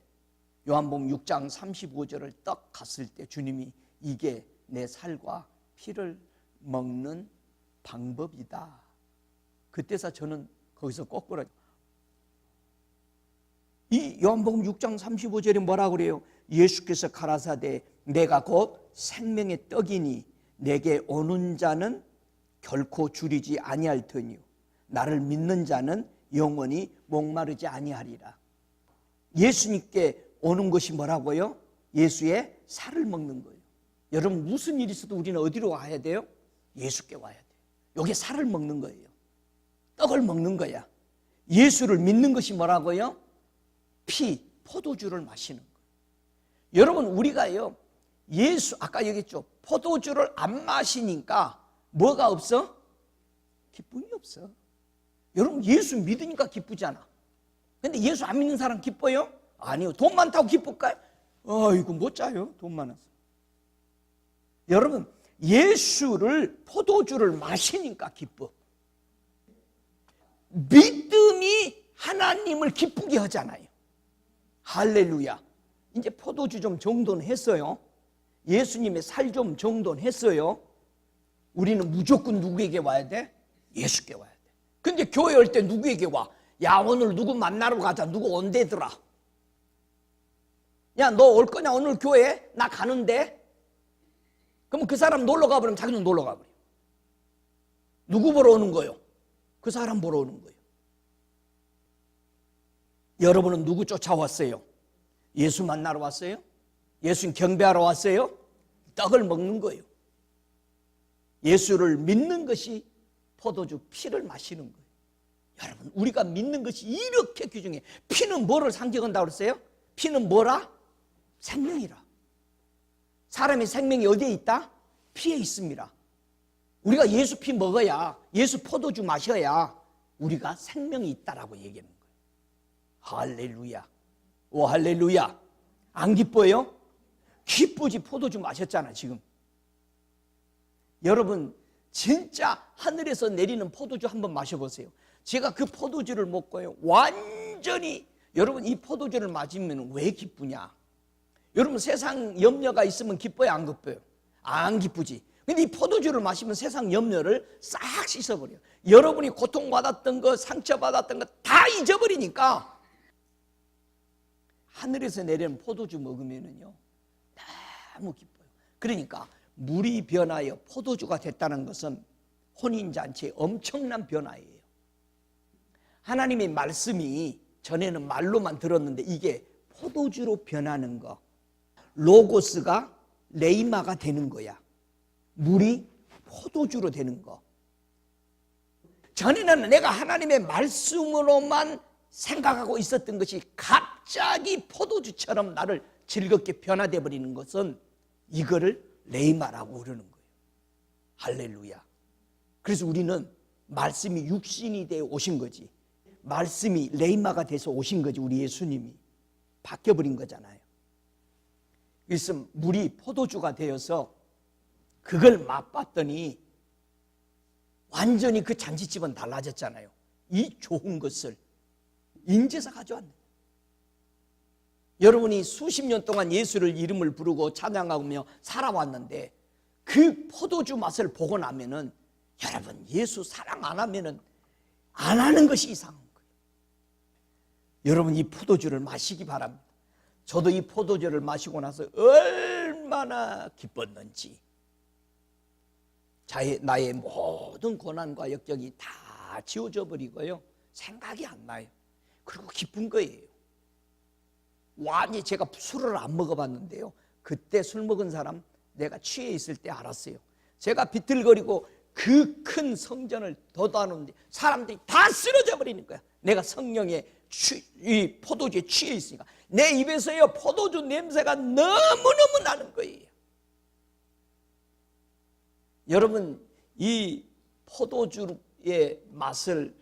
요한복음 6장 35절을 딱 갔을 때 주님이 이게 내 살과 피를 먹는 방법이다. 그때서 저는 거기서 거꾸로, 이 요한복음 6장 35절에 뭐라고 그래요? 예수께서 가라사대 내가 곧 생명의 떡이니 내게 오는 자는 결코 줄이지 아니할 터니요 나를 믿는 자는 영원히 목마르지 아니하리라. 예수님께 오는 것이 뭐라고요? 예수의 살을 먹는 거예요. 여러분 무슨 일이 있어도 우리는 어디로 와야 돼요? 예수께 와야 돼요. 이게 살을 먹는 거예요. 떡을 먹는 거야. 예수를 믿는 것이 뭐라고요? 피, 포도주를 마시는 거예요. 여러분 우리가요 예수 아까 얘기했죠. 포도주를 안 마시니까 뭐가 없어? 기쁨이 없어. 여러분 예수 믿으니까 기쁘잖아. 근데 예수 안 믿는 사람 기뻐요? 아니요. 돈 많다고 기쁠까요? 이거 못 자요. 돈 많아서. 여러분 예수를 포도주를 마시니까 기뻐. 믿음이 하나님을 기쁘게 하잖아요. 할렐루야. 이제 포도주 좀 정돈 했어요. 예수님의 살 좀 정돈 했어요. 우리는 무조건 누구에게 와야 돼? 예수께 와야 돼. 근데 교회 올 때 누구에게 와? 야 오늘 누구 만나러 가자. 누구 온대더라. 야 너 올 거냐 오늘 교회? 나 가는데. 그럼 그 사람 놀러 가버리면 자기는 놀러 가버려. 누구 보러 오는 거요? 그 사람 보러 오는 거예요. 여러분은 누구 쫓아왔어요? 예수 만나러 왔어요? 예수님 경배하러 왔어요? 떡을 먹는 거예요. 예수를 믿는 것이 포도주 피를 마시는 거예요. 여러분 우리가 믿는 것이 이렇게 귀중해. 피는 뭐를 상징한다고 그랬어요? 피는 뭐라? 생명이라. 사람의 생명이 어디에 있다? 피에 있습니다. 우리가 예수 피 먹어야 예수 포도주 마셔야 우리가 생명이 있다라고 얘기하는 거예요. 할렐루야. 오 할렐루야. 안 기뻐요? 기쁘지. 포도주 마셨잖아 지금. 여러분 진짜 하늘에서 내리는 포도주 한번 마셔보세요. 제가 그 포도주를 먹고요 완전히 여러분 이 포도주를 마시면 왜 기쁘냐? 여러분 세상 염려가 있으면 기뻐요 안 기뻐요? 안 기쁘지. 근데 이 포도주를 마시면 세상 염려를 싹 씻어버려. 여러분이 고통받았던 거 상처받았던 거 다 잊어버리니까 하늘에서 내리는 포도주 먹으면은요 너무 기뻐요. 그러니까 물이 변하여 포도주가 됐다는 것은 혼인잔치의 엄청난 변화예요. 하나님의 말씀이 전에는 말로만 들었는데 이게 포도주로 변하는 거. 로고스가 레이마가 되는 거야. 물이 포도주로 되는 거. 전에는 내가 하나님의 말씀으로만 생각하고 있었던 것이 갑자기 포도주처럼 나를 즐겁게 변화돼 버리는 것은 이거를 레이마라고 그러는 거예요. 할렐루야. 그래서 우리는 말씀이 육신이 되어 오신 거지. 말씀이 레이마가 돼서 오신 거지. 우리 예수님이 바뀌어버린 거잖아요. 그래서 물이 포도주가 되어서 그걸 맛봤더니 완전히 그 잔치집은 달라졌잖아요. 이 좋은 것을 인제서 가져왔네. 여러분이 수십 년 동안 예수를 이름을 부르고 찬양하며 살아왔는데 그 포도주 맛을 보고 나면은 여러분 예수 사랑 안 하면은 안 하는 것이 이상한 거예요. 여러분 이 포도주를 마시기 바랍니다. 저도 이 포도주를 마시고 나서 얼마나 기뻤는지. 나의 모든 고난과 역경이 다 지워져 버리고요. 생각이 안 나요. 그리고 기쁜 거예요. 완전히 제가 술을 안 먹어봤는데요. 그때 술 먹은 사람 내가 취해 있을 때 알았어요. 제가 비틀거리고 그 큰 성전을 도도하는데 사람들이 다 쓰러져 버리는 거야. 내가 성령의 이 포도주에 취해 있으니까 내 입에서요 포도주 냄새가 너무너무 나는 거예요. 여러분 이 포도주의 맛을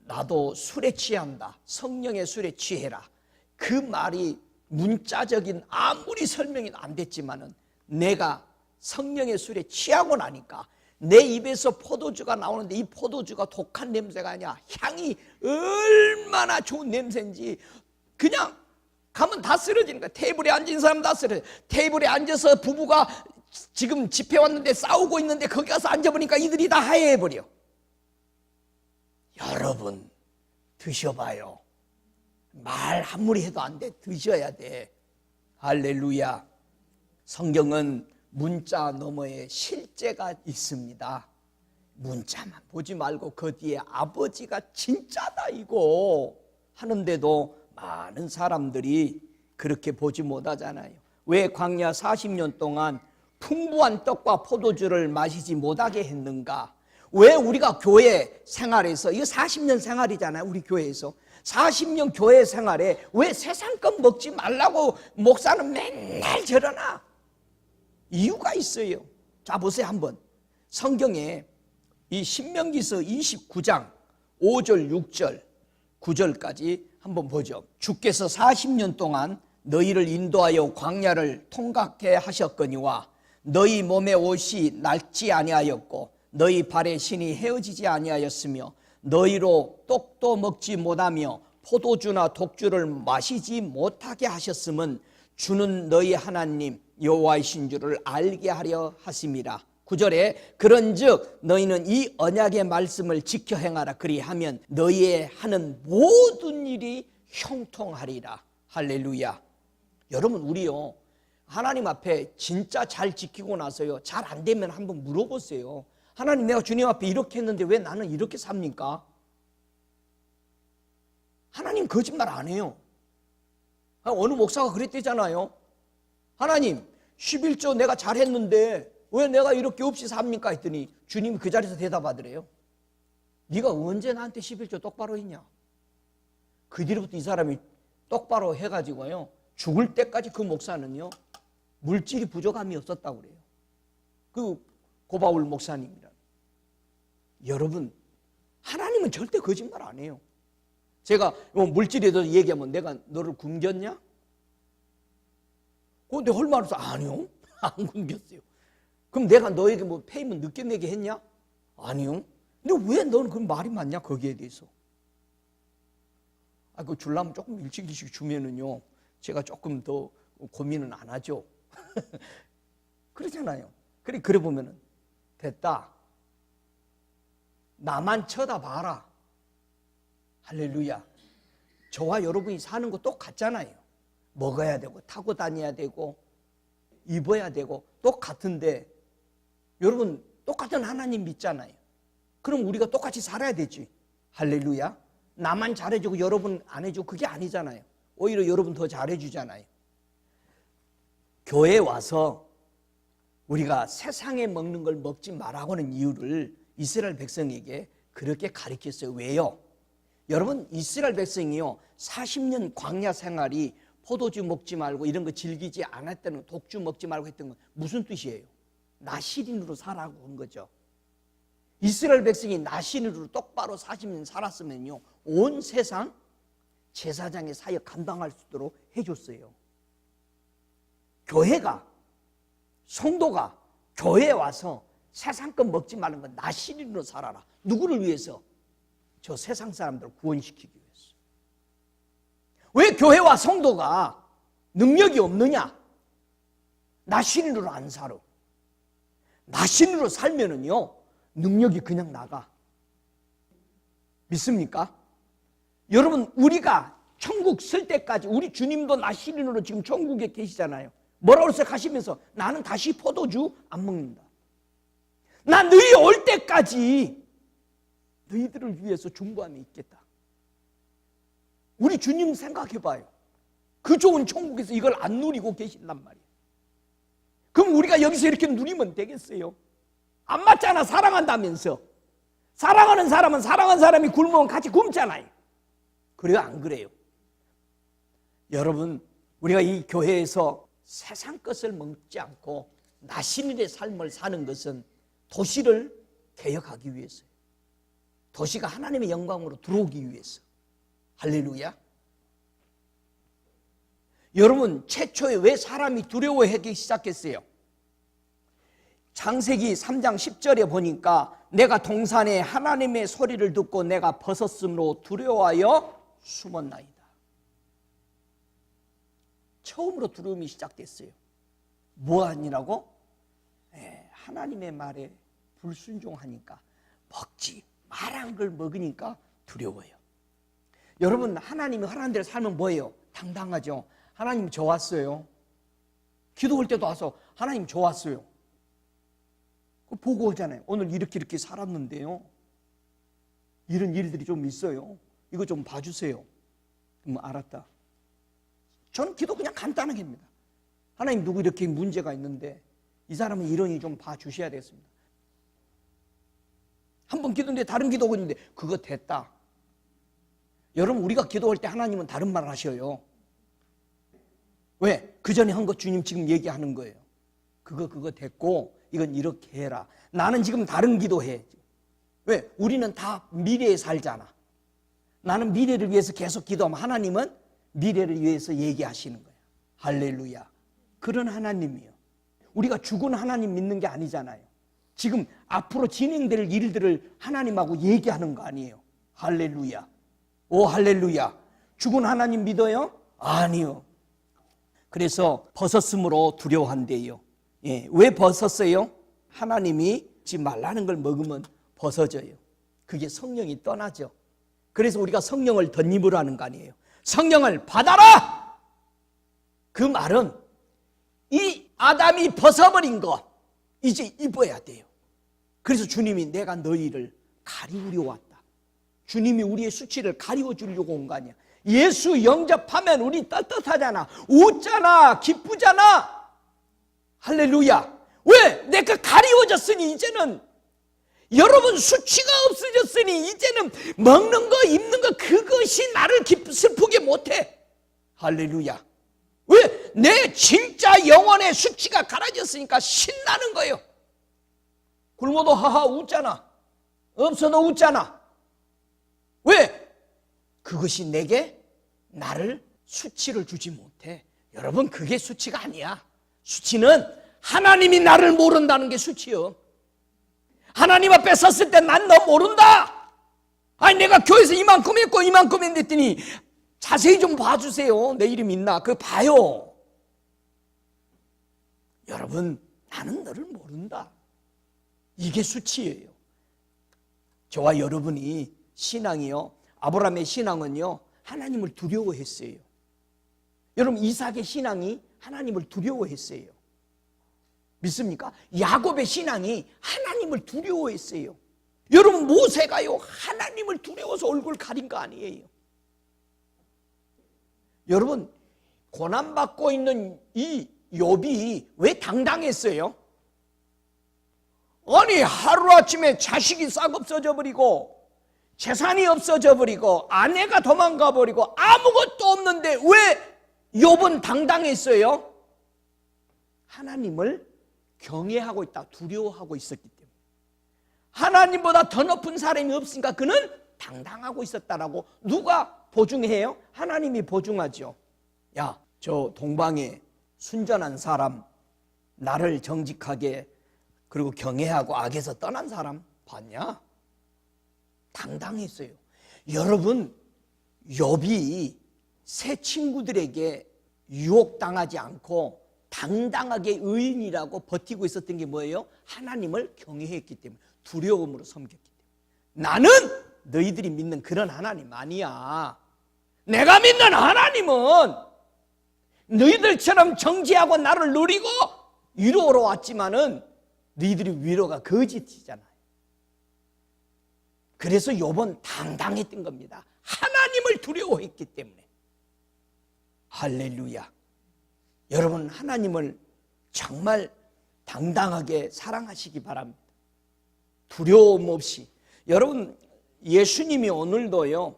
나도 술에 취한다. 성령의 술에 취해라. 그 말이 문자적인 아무리 설명이 안 됐지만은 내가 성령의 술에 취하고 나니까 내 입에서 포도주가 나오는데 이 포도주가 독한 냄새가 아니야. 향이 얼마나 좋은 냄새인지 그냥 가면 다 쓰러지는 거야. 테이블에 앉은 사람 다 쓰러져. 테이블에 앉아서 부부가 지금 집회 왔는데 싸우고 있는데 거기 가서 앉아보니까 이들이 다 하얘해버려. 여러분 드셔봐요. 말 한무리 해도 안 돼. 드셔야 돼. 할렐루야. 성경은 문자 너머에 실제가 있습니다. 문자만 보지 말고 그 뒤에 아버지가 진짜다 이거 하는데도 많은 사람들이 그렇게 보지 못하잖아요. 왜 광야 40년 동안 풍부한 떡과 포도주를 마시지 못하게 했는가? 왜 우리가 교회 생활에서, 이거 40년 생활이잖아요, 우리 교회에서 40년 교회 생활에 왜 세상 것 먹지 말라고 목사는 맨날 저러나? 이유가 있어요. 자, 보세요. 한번 성경에 이 신명기서 29장 5절 6절 9절까지 한번 보죠. 주께서 40년 동안 너희를 인도하여 광야를 통각해 하셨거니와 너희 몸의 옷이 낡지 아니하였고 너희 발의 신이 헤어지지 아니하였으며 너희로 떡도 먹지 못하며 포도주나 독주를 마시지 못하게 하셨음은 주는 너희 하나님 여호와이신 줄을 알게 하려 하심이라. 9절에 그런즉 너희는 이 언약의 말씀을 지켜 행하라. 그리하면 너희의 하는 모든 일이 형통하리라. 할렐루야. 여러분, 우리요 하나님 앞에 진짜 잘 지키고 나서요 잘 안 되면 한번 물어보세요. 하나님, 내가 주님 앞에 이렇게 했는데 왜 나는 이렇게 삽니까? 하나님 거짓말 안 해요. 어느 목사가 그랬대잖아요. 하나님 11조 내가 잘했는데 왜 내가 이렇게 없이 삽니까? 했더니 주님이 그 자리에서 대답하더래요. 네가 언제 나한테 11조 똑바로 했냐? 그 뒤로부터 이 사람이 똑바로 해가지고요 죽을 때까지 그 목사는요 물질이 부족함이 없었다고 그래요. 그 고바울 목사님이라. 여러분, 하나님은 절대 거짓말 안 해요. 제가 물질에 대해서 얘기하면 내가 너를 굶겼냐? 근데 할 말 없어. 아니요, 안 굶겼어요. 그럼 내가 너에게 뭐 페이먼트 늦게 내게 했냐? 아니요. 근데 왜 너는 그 말이 맞냐 거기에 대해서? 그 줄라면 조금 일찍 주면은요 제가 조금 더 고민은 안 하죠. 그러잖아요. 그래 보면은 됐다. 나만 쳐다봐라. 할렐루야. 저와 여러분이 사는 거 똑같잖아요. 먹어야 되고 타고 다녀야 되고 입어야 되고 똑같은데 여러분 똑같은 하나님 믿잖아요. 그럼 우리가 똑같이 살아야 되지. 할렐루야. 나만 잘해주고 여러분 안 해주고 그게 아니잖아요. 오히려 여러분 더 잘해주잖아요. 교회에 와서 우리가 세상에 먹는 걸 먹지 말라고 하는 이유를 이스라엘 백성에게 그렇게 가르쳤어요. 왜요? 여러분, 이스라엘 백성이요 40년 광야 생활이 포도주 먹지 말고 이런 거 즐기지 않았다는, 독주 먹지 말고 했던 건 무슨 뜻이에요? 나시린으로 살라고 한 거죠. 이스라엘 백성이 나시린으로 똑바로 40년 살았으면요 온 세상 제사장의 사역 감당할 수 있도록 해줬어요. 교회가, 성도가 교회에 와서 세상 것 먹지 말는 건 나시린으로 살아라. 누구를 위해서? 저 세상 사람들을 구원시키기 위해서. 왜 교회와 성도가 능력이 없느냐? 나시린으로 안 살아. 나시린으로 살면은요 능력이 그냥 나가. 믿습니까? 여러분, 우리가 천국 쓸 때까지 우리 주님도 나시린으로 지금 천국에 계시잖아요. 뭐라고 생각하시면서 나는 다시 포도주 안 먹는다. 나 너희 올 때까지 너희들을 위해서 중보함이 있겠다. 우리 주님 생각해봐요. 그 좋은 천국에서 이걸 안 누리고 계신단 말이에요. 그럼 우리가 여기서 이렇게 누리면 되겠어요? 안 맞잖아. 사랑한다면서. 사랑하는 사람은 사랑하는 사람이 굶으면 같이 굶잖아요. 그래요? 안 그래요? 여러분, 우리가 이 교회에서 세상 것을 먹지 않고 나시린의 삶을 사는 것은 도시를 개혁하기 위해서예요. 도시가 하나님의 영광으로 들어오기 위해서. 할렐루야. 여러분, 최초에 왜 사람이 두려워하기 시작했어요? 창세기 3장 10절에 보니까 내가 동산에 하나님의 소리를 듣고 내가 벗었으므로 두려워하여 숨었나이다. 처음으로 두려움이 시작됐어요. 뭐 아니라고? 하나님의 말에 불순종하니까, 먹지 말한 걸 먹으니까 두려워요. 여러분, 하나님이 허락한 대로 살면 뭐예요? 당당하죠. 하나님 좋았어요. 기도할 때도 와서 하나님 좋았어요. 보고 오잖아요. 오늘 이렇게 살았는데요, 이런 일들이 좀 있어요. 이거 좀 봐주세요. 알았다. 저는 기도 그냥 간단하게 합니다. 하나님 누구 이렇게 문제가 있는데 이 사람은 이러니 좀 봐주셔야 되겠습니다. 한 번 기도했는데 다른 기도가 있는데 그거 됐다. 여러분 우리가 기도할 때 하나님은 다른 말 하셔요. 왜? 그 전에 한 거 주님 지금 얘기하는 거예요. 그거 됐고 이건 이렇게 해라. 나는 지금 다른 기도해. 왜? 우리는 다 미래에 살잖아. 나는 미래를 위해서 계속 기도하면 하나님은 미래를 위해서 얘기하시는 거야. 할렐루야. 그런 하나님이요. 우리가 죽은 하나님 믿는 게 아니잖아요. 지금 앞으로 진행될 일들을 하나님하고 얘기하는 거 아니에요. 할렐루야. 오 할렐루야. 죽은 하나님 믿어요? 아니요. 그래서 벗었으므로 두려워한대요. 예, 왜 벗었어요? 하나님이 지지 말라는 걸 먹으면 벗어져요. 그게 성령이 떠나죠. 그래서 우리가 성령을 덧입으라는 거 아니에요. 성령을 받아라! 그 말은 이 아담이 벗어버린 것 이제 입어야 돼요. 그래서 주님이 내가 너희를 가리우려 왔다. 주님이 우리의 수치를 가리워 주려고 온 거 아니야. 예수 영접하면 우리 떳떳하잖아. 웃잖아. 기쁘잖아. 할렐루야. 왜? 내가 가리워졌으니 이제는 여러분 수치가 없어졌으니 이제는 먹는 거 입는 거 그것이 나를 슬프게 못해. 할렐루야. 왜? 내 진짜 영혼의 수치가 가라졌으니까 신나는 거예요. 굶어도 하하 웃잖아. 없어도 웃잖아. 왜? 그것이 내게 나를 수치를 주지 못해. 여러분 그게 수치가 아니야. 수치는 하나님이 나를 모른다는 게 수치요. 하나님 앞에 섰을 때 난 너 모른다. 아니 내가 교회에서 이만큼 했고 이만큼 했더니 자세히 좀 봐주세요. 내 이름 있나? 그거 봐요. 여러분 나는 너를 모른다. 이게 수치예요. 저와 여러분이 신앙이요. 아브라함의 신앙은요. 하나님을 두려워했어요. 여러분 이삭의 신앙이 하나님을 두려워했어요. 믿습니까? 야곱의 신앙이 하나님을 두려워했어요. 여러분 모세가요. 하나님을 두려워서 얼굴 가린 거 아니에요. 여러분 고난받고 있는 이 욥이 왜 당당했어요? 아니 하루아침에 자식이 싹 없어져 버리고 재산이 없어져 버리고 아내가 도망가 버리고 아무것도 없는데 왜 욥은 당당했어요? 하나님을 경외하고 있다. 두려워하고 있었기 때문에. 하나님보다 더 높은 사람이 없으니까 그는 당당하고 있었다라고 누가 보증해요? 하나님이 보증하죠. 야, 저 동방에 순전한 사람, 나를 정직하게 그리고 경외하고 악에서 떠난 사람 봤냐? 당당했어요. 여러분 욥이 새 친구들에게 유혹당하지 않고 당당하게 의인이라고 버티고 있었던 게 뭐예요? 하나님을 경외했기 때문에, 두려움으로 섬겼기 때문에. 나는 너희들이 믿는 그런 하나님 아니야. 내가 믿는 하나님은 너희들처럼 정죄하고 나를 누리고 위로로 왔지만은 너희들이 위로가 거짓이잖아요. 그래서 욥은 당당했던 겁니다. 하나님을 두려워했기 때문에. 할렐루야. 여러분 하나님을 정말 당당하게 사랑하시기 바랍니다. 두려움 없이. 여러분 예수님이 오늘도요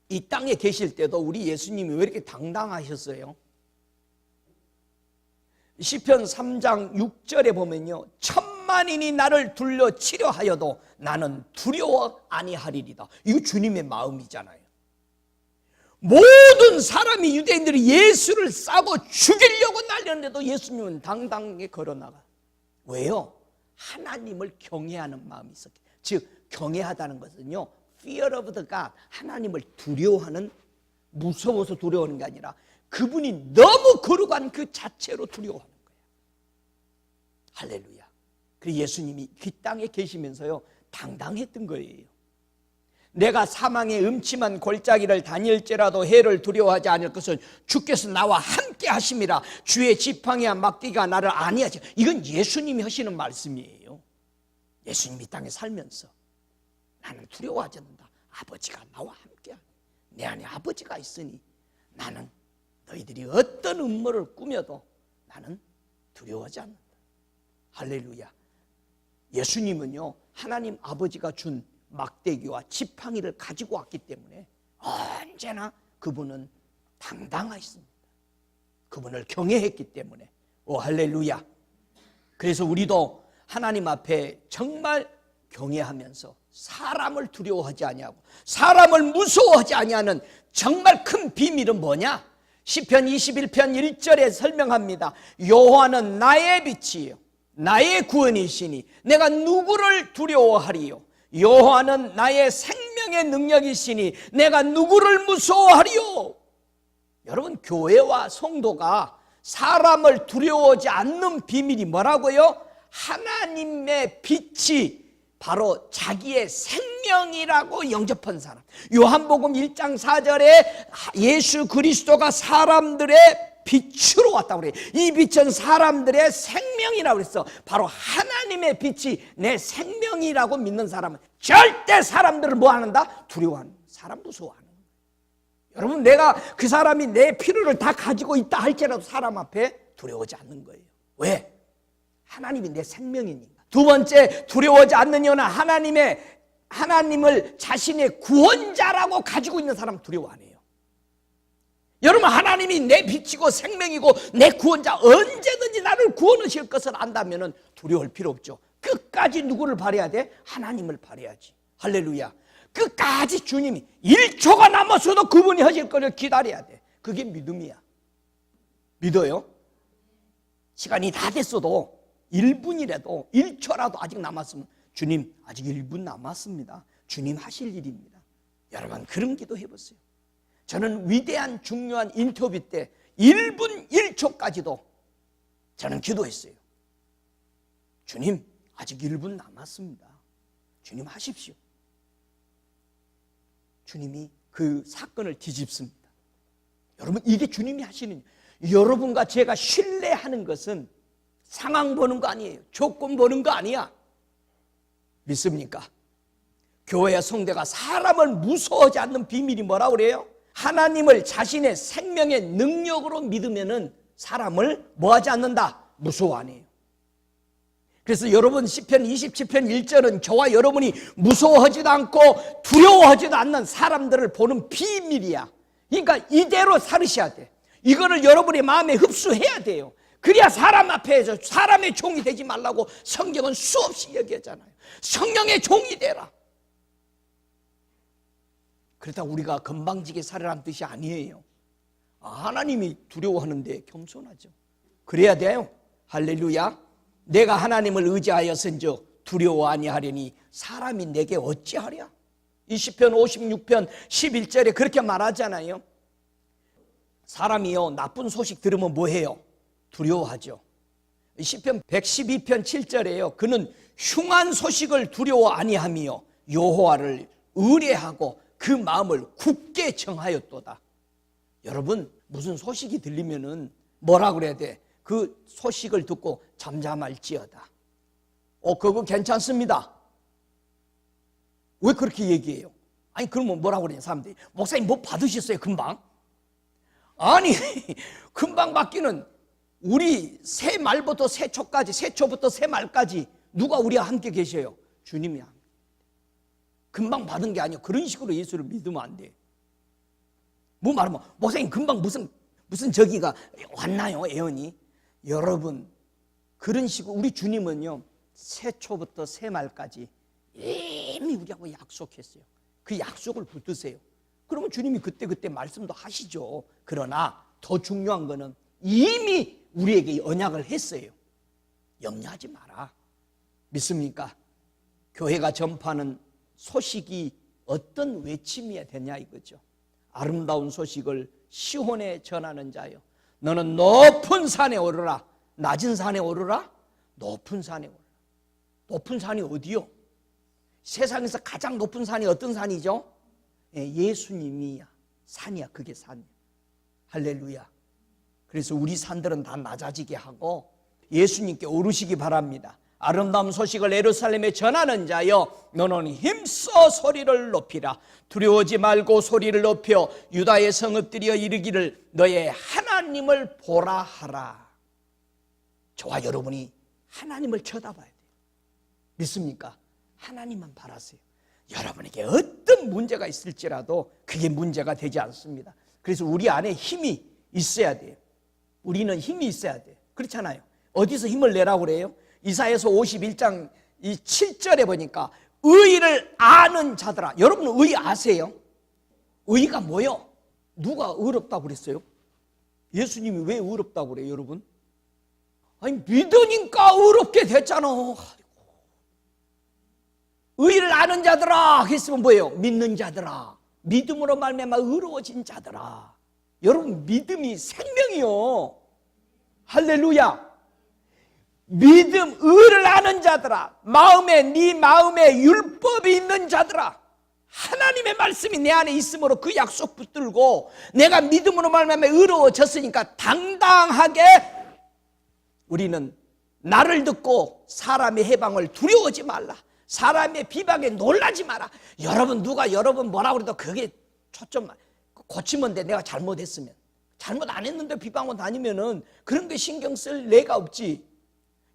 이 땅에 계실 때도 우리 예수님이 왜 이렇게 당당하셨어요? 시편 3장 6절에 보면요, 천만인이 나를 둘러 치려하여도 나는 두려워 아니하리이다. 이거 주님의 마음이잖아요. 모든 사람이, 유대인들이 예수를 싸고 죽이려고 날렸는데도 예수님은 당당하게 걸어나가. 왜요? 하나님을 경외하는 마음이 있었기. 즉 경외하다는 것은요, fear of the God, 하나님을 두려워하는, 무서워서 두려워하는 게 아니라 그분이 너무 거룩한 그 자체로 두려워하는 거예요. 할렐루야. 그래서 예수님이 이 땅에 계시면서요 당당했던 거예요. 내가 사망의 음침한 골짜기를 다닐지라도 해를 두려워하지 않을 것은 주께서 나와 함께 하심이라. 주의 지팡이와 막대기가 나를 안위하지. 이건 예수님이 하시는 말씀이에요. 예수님이 이 땅에 살면서 나는 두려워하지 않는다. 아버지가 나와 함께하니, 내 안에 아버지가 있으니 나는 너희들이 어떤 음모를 꾸며도 나는 두려워하지 않는다. 할렐루야. 예수님은요, 하나님 아버지가 준 막대기와 지팡이를 가지고 왔기 때문에 언제나 그분은 당당하셨습니다. 그분을 경외했기 때문에. 오, 할렐루야. 그래서 우리도 하나님 앞에 정말 경외하면서 사람을 두려워하지 아니하고 사람을 무서워하지 아니하는 정말 큰 비밀은 뭐냐? 시편 21편 1절에 설명합니다. 여호와는 나의 빛이요 나의 구원이시니 내가 누구를 두려워하리요? 여호와는 나의 생명의 능력이시니 내가 누구를 무서워하리요? 여러분, 교회와 성도가 사람을 두려워하지 않는 비밀이 뭐라고요? 하나님의 빛이 바로 자기의 생명이라고 영접한 사람. 요한복음 1장 4절에 예수 그리스도가 사람들의 빛으로 왔다고 그래요. 이 빛은 사람들의 생명이라고 그랬어. 바로 하나님의 빛이 내 생명이라고 믿는 사람은 절대 사람들을 뭐 하는다? 두려워하는, 사람 무서워하는. 여러분, 내가 그 사람이 내 필요를 다 가지고 있다 할지라도 사람 앞에 두려워하지 않는 거예요. 왜? 하나님이 내 생명이니까. 두 번째, 두려워하지 않는 이유는 하나님을 자신의 구원자라고 가지고 있는 사람 두려워 안 해요. 여러분, 하나님이 내 빛이고 생명이고 내 구원자, 언제든지 나를 구원하실 것을 안다면 두려워할 필요 없죠. 끝까지 누구를 바라야 돼? 하나님을 바라야지. 할렐루야. 끝까지 주님이 1초가 남았어도 그분이 하실 것을 기다려야 돼. 그게 믿음이야. 믿어요? 시간이 다 됐어도 1분이라도 1초라도 아직 남았으면 주님 아직 1분 남았습니다. 주님 하실 일입니다. 여러분, 그런 기도 해보세요. 저는 위대한 중요한 인터뷰 때 1분 1초까지도 저는 기도했어요. 주님 아직 1분 남았습니다. 주님 하십시오. 주님이 그 사건을 뒤집습니다. 여러분, 이게 주님이 하시는, 여러분과 제가 신뢰하는 것은 상황 보는 거 아니에요. 조건 보는 거 아니야. 믿습니까? 교회와 성도가 사람을 무서워하지 않는 비밀이 뭐라고 그래요? 하나님을 자신의 생명의 능력으로 믿으면은 사람을 뭐하지 않는다? 무서워 안 해요. 그래서 여러분, 시편 27편 1절은 저와 여러분이 무서워하지도 않고 두려워하지도 않는 사람들을 보는 비밀이야. 그러니까 이대로 살으셔야 돼. 이거를 여러분의 마음에 흡수해야 돼요. 그래야 사람 앞에서 사람의 종이 되지 말라고 성경은 수없이 얘기하잖아요. 성령의 종이 되라. 그렇다고 우리가 건방지게 살으라는 뜻이 아니에요. 하나님이 두려워하는데 겸손하죠. 그래야 돼요. 할렐루야. 내가 하나님을 의지하여서인즉 두려워 아니하려니 사람이 내게 어찌하랴. 이 시편 56편 11절에 그렇게 말하잖아요. 사람이요 나쁜 소식 들으면 뭐해요? 두려워하죠. 시편 112편 7절에요. 그는 흉한 소식을 두려워 아니하며 여호와를 의뢰하고 그 마음을 굳게 정하였도다. 여러분, 무슨 소식이 들리면은 뭐라 그래야 돼? 그 소식을 듣고 잠잠할지어다. 그거 괜찮습니다. 왜 그렇게 얘기해요? 아니, 그러면 뭐라고 그러냐, 사람들이. 목사님 뭐 받으셨어요, 금방? 아니, 금방 받기는 우리 새 말부터 새 초까지, 새 초부터 새 말까지 누가 우리와 함께 계셔요? 주님이 함께. 금방 받은 게 아니에요. 그런 식으로 예수를 믿으면 안 돼. 뭐 말하면, 목사님 금방 무슨 저기가 왔나요, 애언이? 여러분, 그런 식으로 우리 주님은요, 새 초부터 새 말까지 이미 우리하고 약속했어요. 그 약속을 붙드세요. 그러면 주님이 그때 말씀도 하시죠. 그러나 더 중요한 거는 이미 우리에게 언약을 했어요. 염려하지 마라. 믿습니까? 교회가 전파하는 소식이 어떤 외침이어야 되냐 이거죠. 아름다운 소식을 시온에 전하는 자여, 너는 높은 산에 오르라. 낮은 산에 오르라? 높은 산에 오르라. 높은 산이 어디요? 세상에서 가장 높은 산이 어떤 산이죠? 예수님이야. 산이야. 그게 산이야. 할렐루야. 그래서 우리 산들은 다 낮아지게 하고 예수님께 오르시기 바랍니다. 아름다운 소식을 예루살렘에 전하는 자여, 너는 힘써 소리를 높이라. 두려워하지 말고 소리를 높여 유다의 성읍들이여 이르기를 너의 하나님을 보라 하라. 저와 여러분이 하나님을 쳐다봐야 돼요. 믿습니까? 하나님만 바라세요. 여러분에게 어떤 문제가 있을지라도 그게 문제가 되지 않습니다. 그래서 우리 안에 힘이 있어야 돼요. 우리는 힘이 있어야 돼요. 그렇잖아요. 어디서 힘을 내라고 그래요? 이사야서 51장 이 7절에 보니까 의를 아는 자들아. 여러분 의 아세요? 의가 뭐요? 누가 의롭다고 그랬어요? 예수님이 왜 의롭다고 그래요, 여러분? 아니 믿으니까 의롭게 됐잖아. 의를 아는 자들아 했으면 뭐예요? 믿는 자들아. 믿음으로 말미암아 의로워진 자들아. 여러분 믿음이 생명이요. 할렐루야. 믿음, 의를 아는 자들아. 네 마음에 율법이 있는 자들아. 하나님의 말씀이 내 안에 있으므로 그 약속 붙들고 내가 믿음으로 말미암아 의로워졌으니까 당당하게 우리는 나를 듣고 사람의 해방을 두려워하지 말라. 사람의 비방에 놀라지 마라. 여러분 누가 여러분 뭐라고 그래도 그게 초점 고치면 돼. 내가 잘못했으면. 잘못 안 했는데 비방하고 다니면은 그런 게 신경 쓸 내가 없지.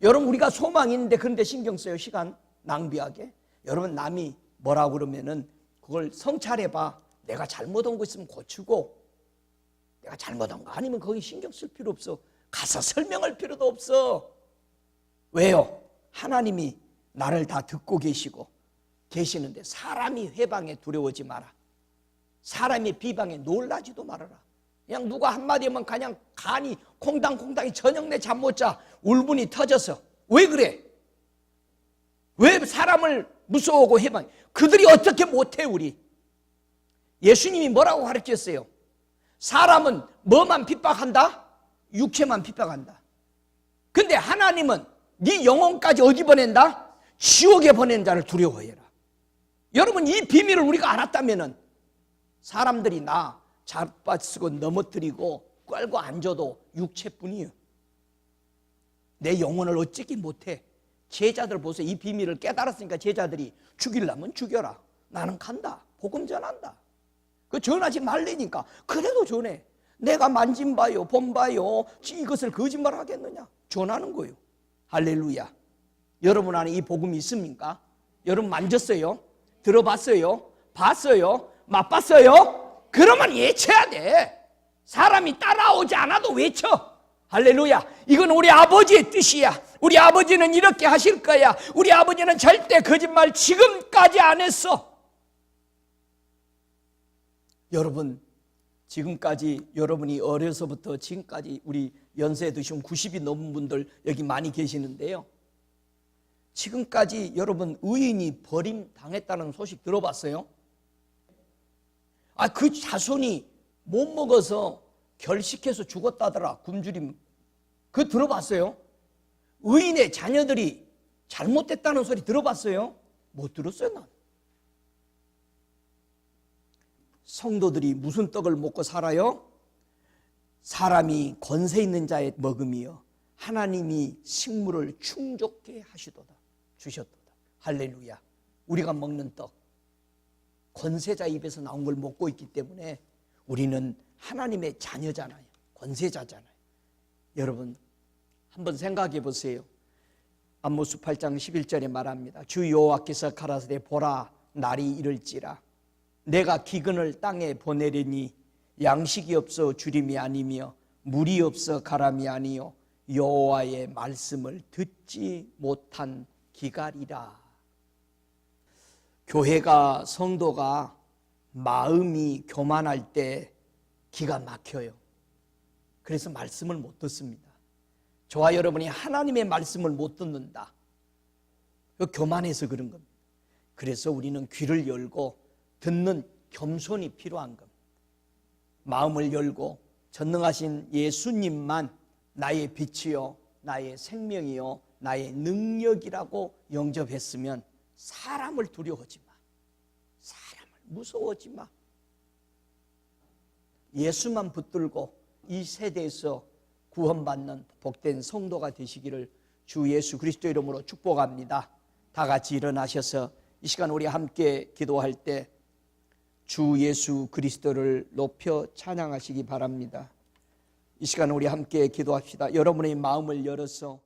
여러분 우리가 소망이 있는데 그런데 신경 써요. 시간 낭비하게. 여러분 남이 뭐라고 그러면은 그걸 성찰해봐. 내가 잘못한 거 있으면 고치고, 내가 잘못한 거 아니면 거기 신경 쓸 필요 없어. 가서 설명할 필요도 없어. 왜요? 하나님이 나를 다 듣고 계시는데 사람이 회방에 두려워하지 마라. 사람의 비방에 놀라지도 말아라. 그냥 누가 한마디 하면 그냥 간이 콩당콩당이 저녁 내 잠 못 자. 울분이 터져서. 왜 그래? 왜 사람을 무서워하고 해방? 그들이 어떻게 못해 우리? 예수님이 뭐라고 가르쳤어요? 사람은 뭐만 핍박한다? 육체만 핍박한다. 근데 하나님은 네 영혼까지 어디 보낸다? 지옥에 보내는 자를 두려워해라. 여러분 이 비밀을 우리가 알았다면 사람들이 나 잡아쓰고 넘어뜨리고 끌고 앉아도 육체뿐이에요. 내 영혼을 어찌기 못해. 제자들 보세요. 이 비밀을 깨달았으니까 제자들이 죽이려면 죽여라. 나는 간다. 복음 전한다. 그 전하지 말래니까. 그래도 전해. 내가 만진 바요 본 바요 이것을 거짓말 하겠느냐. 전하는 거예요. 할렐루야. 여러분 안에 이 복음이 있습니까? 여러분 만졌어요? 들어봤어요? 봤어요? 맛봤어요? 그러면 외쳐야 돼. 사람이 따라오지 않아도 외쳐. 할렐루야. 이건 우리 아버지의 뜻이야. 우리 아버지는 이렇게 하실 거야. 우리 아버지는 절대 거짓말 지금까지 안 했어. 여러분 지금까지 여러분이 어려서부터 지금까지 우리 연세 드시면 90이 넘은 분들 여기 많이 계시는데요. 지금까지 여러분 의인이 버림당했다는 소식 들어봤어요? 그 자손이 못 먹어서 결식해서 죽었다더라. 굶주림. 그거 들어봤어요? 의인의 자녀들이 잘못됐다는 소리 들어봤어요? 못 들었어요. 난. 성도들이 무슨 떡을 먹고 살아요? 사람이 권세 있는 자의 먹음이요 하나님이 식물을 충족케 하시도다. 주셨도다. 할렐루야. 우리가 먹는 떡 권세자 입에서 나온 걸 먹고 있기 때문에 우리는 하나님의 자녀잖아요. 권세자잖아요. 여러분 한번 생각해 보세요. 아모스 8장 11절에 말합니다. 주 여호와께서 가라사대 보라 날이 이를지라 내가 기근을 땅에 보내리니 양식이 없어 주림이 아니며 물이 없어 가람이 아니요 여호와의 말씀을 듣지 못한 기갈이라. 교회가 성도가 마음이 교만할 때 기가 막혀요. 그래서 말씀을 못 듣습니다. 저와 여러분이 하나님의 말씀을 못 듣는다. 교만해서 그런 겁니다. 그래서 우리는 귀를 열고 듣는 겸손이 필요한 겁니다. 마음을 열고 전능하신 예수님만 나의 빛이요 나의 생명이요 나의 능력이라고 영접했으면 사람을 두려워하지 마. 사람을 무서워하지 마. 예수만 붙들고 이 세대에서 구원받는 복된 성도가 되시기를 주 예수 그리스도 이름으로 축복합니다. 다 같이 일어나셔서 이 시간 우리 함께 기도할 때 주 예수 그리스도를 높여 찬양하시기 바랍니다. 이 시간 우리 함께 기도합시다. 여러분의 마음을 열어서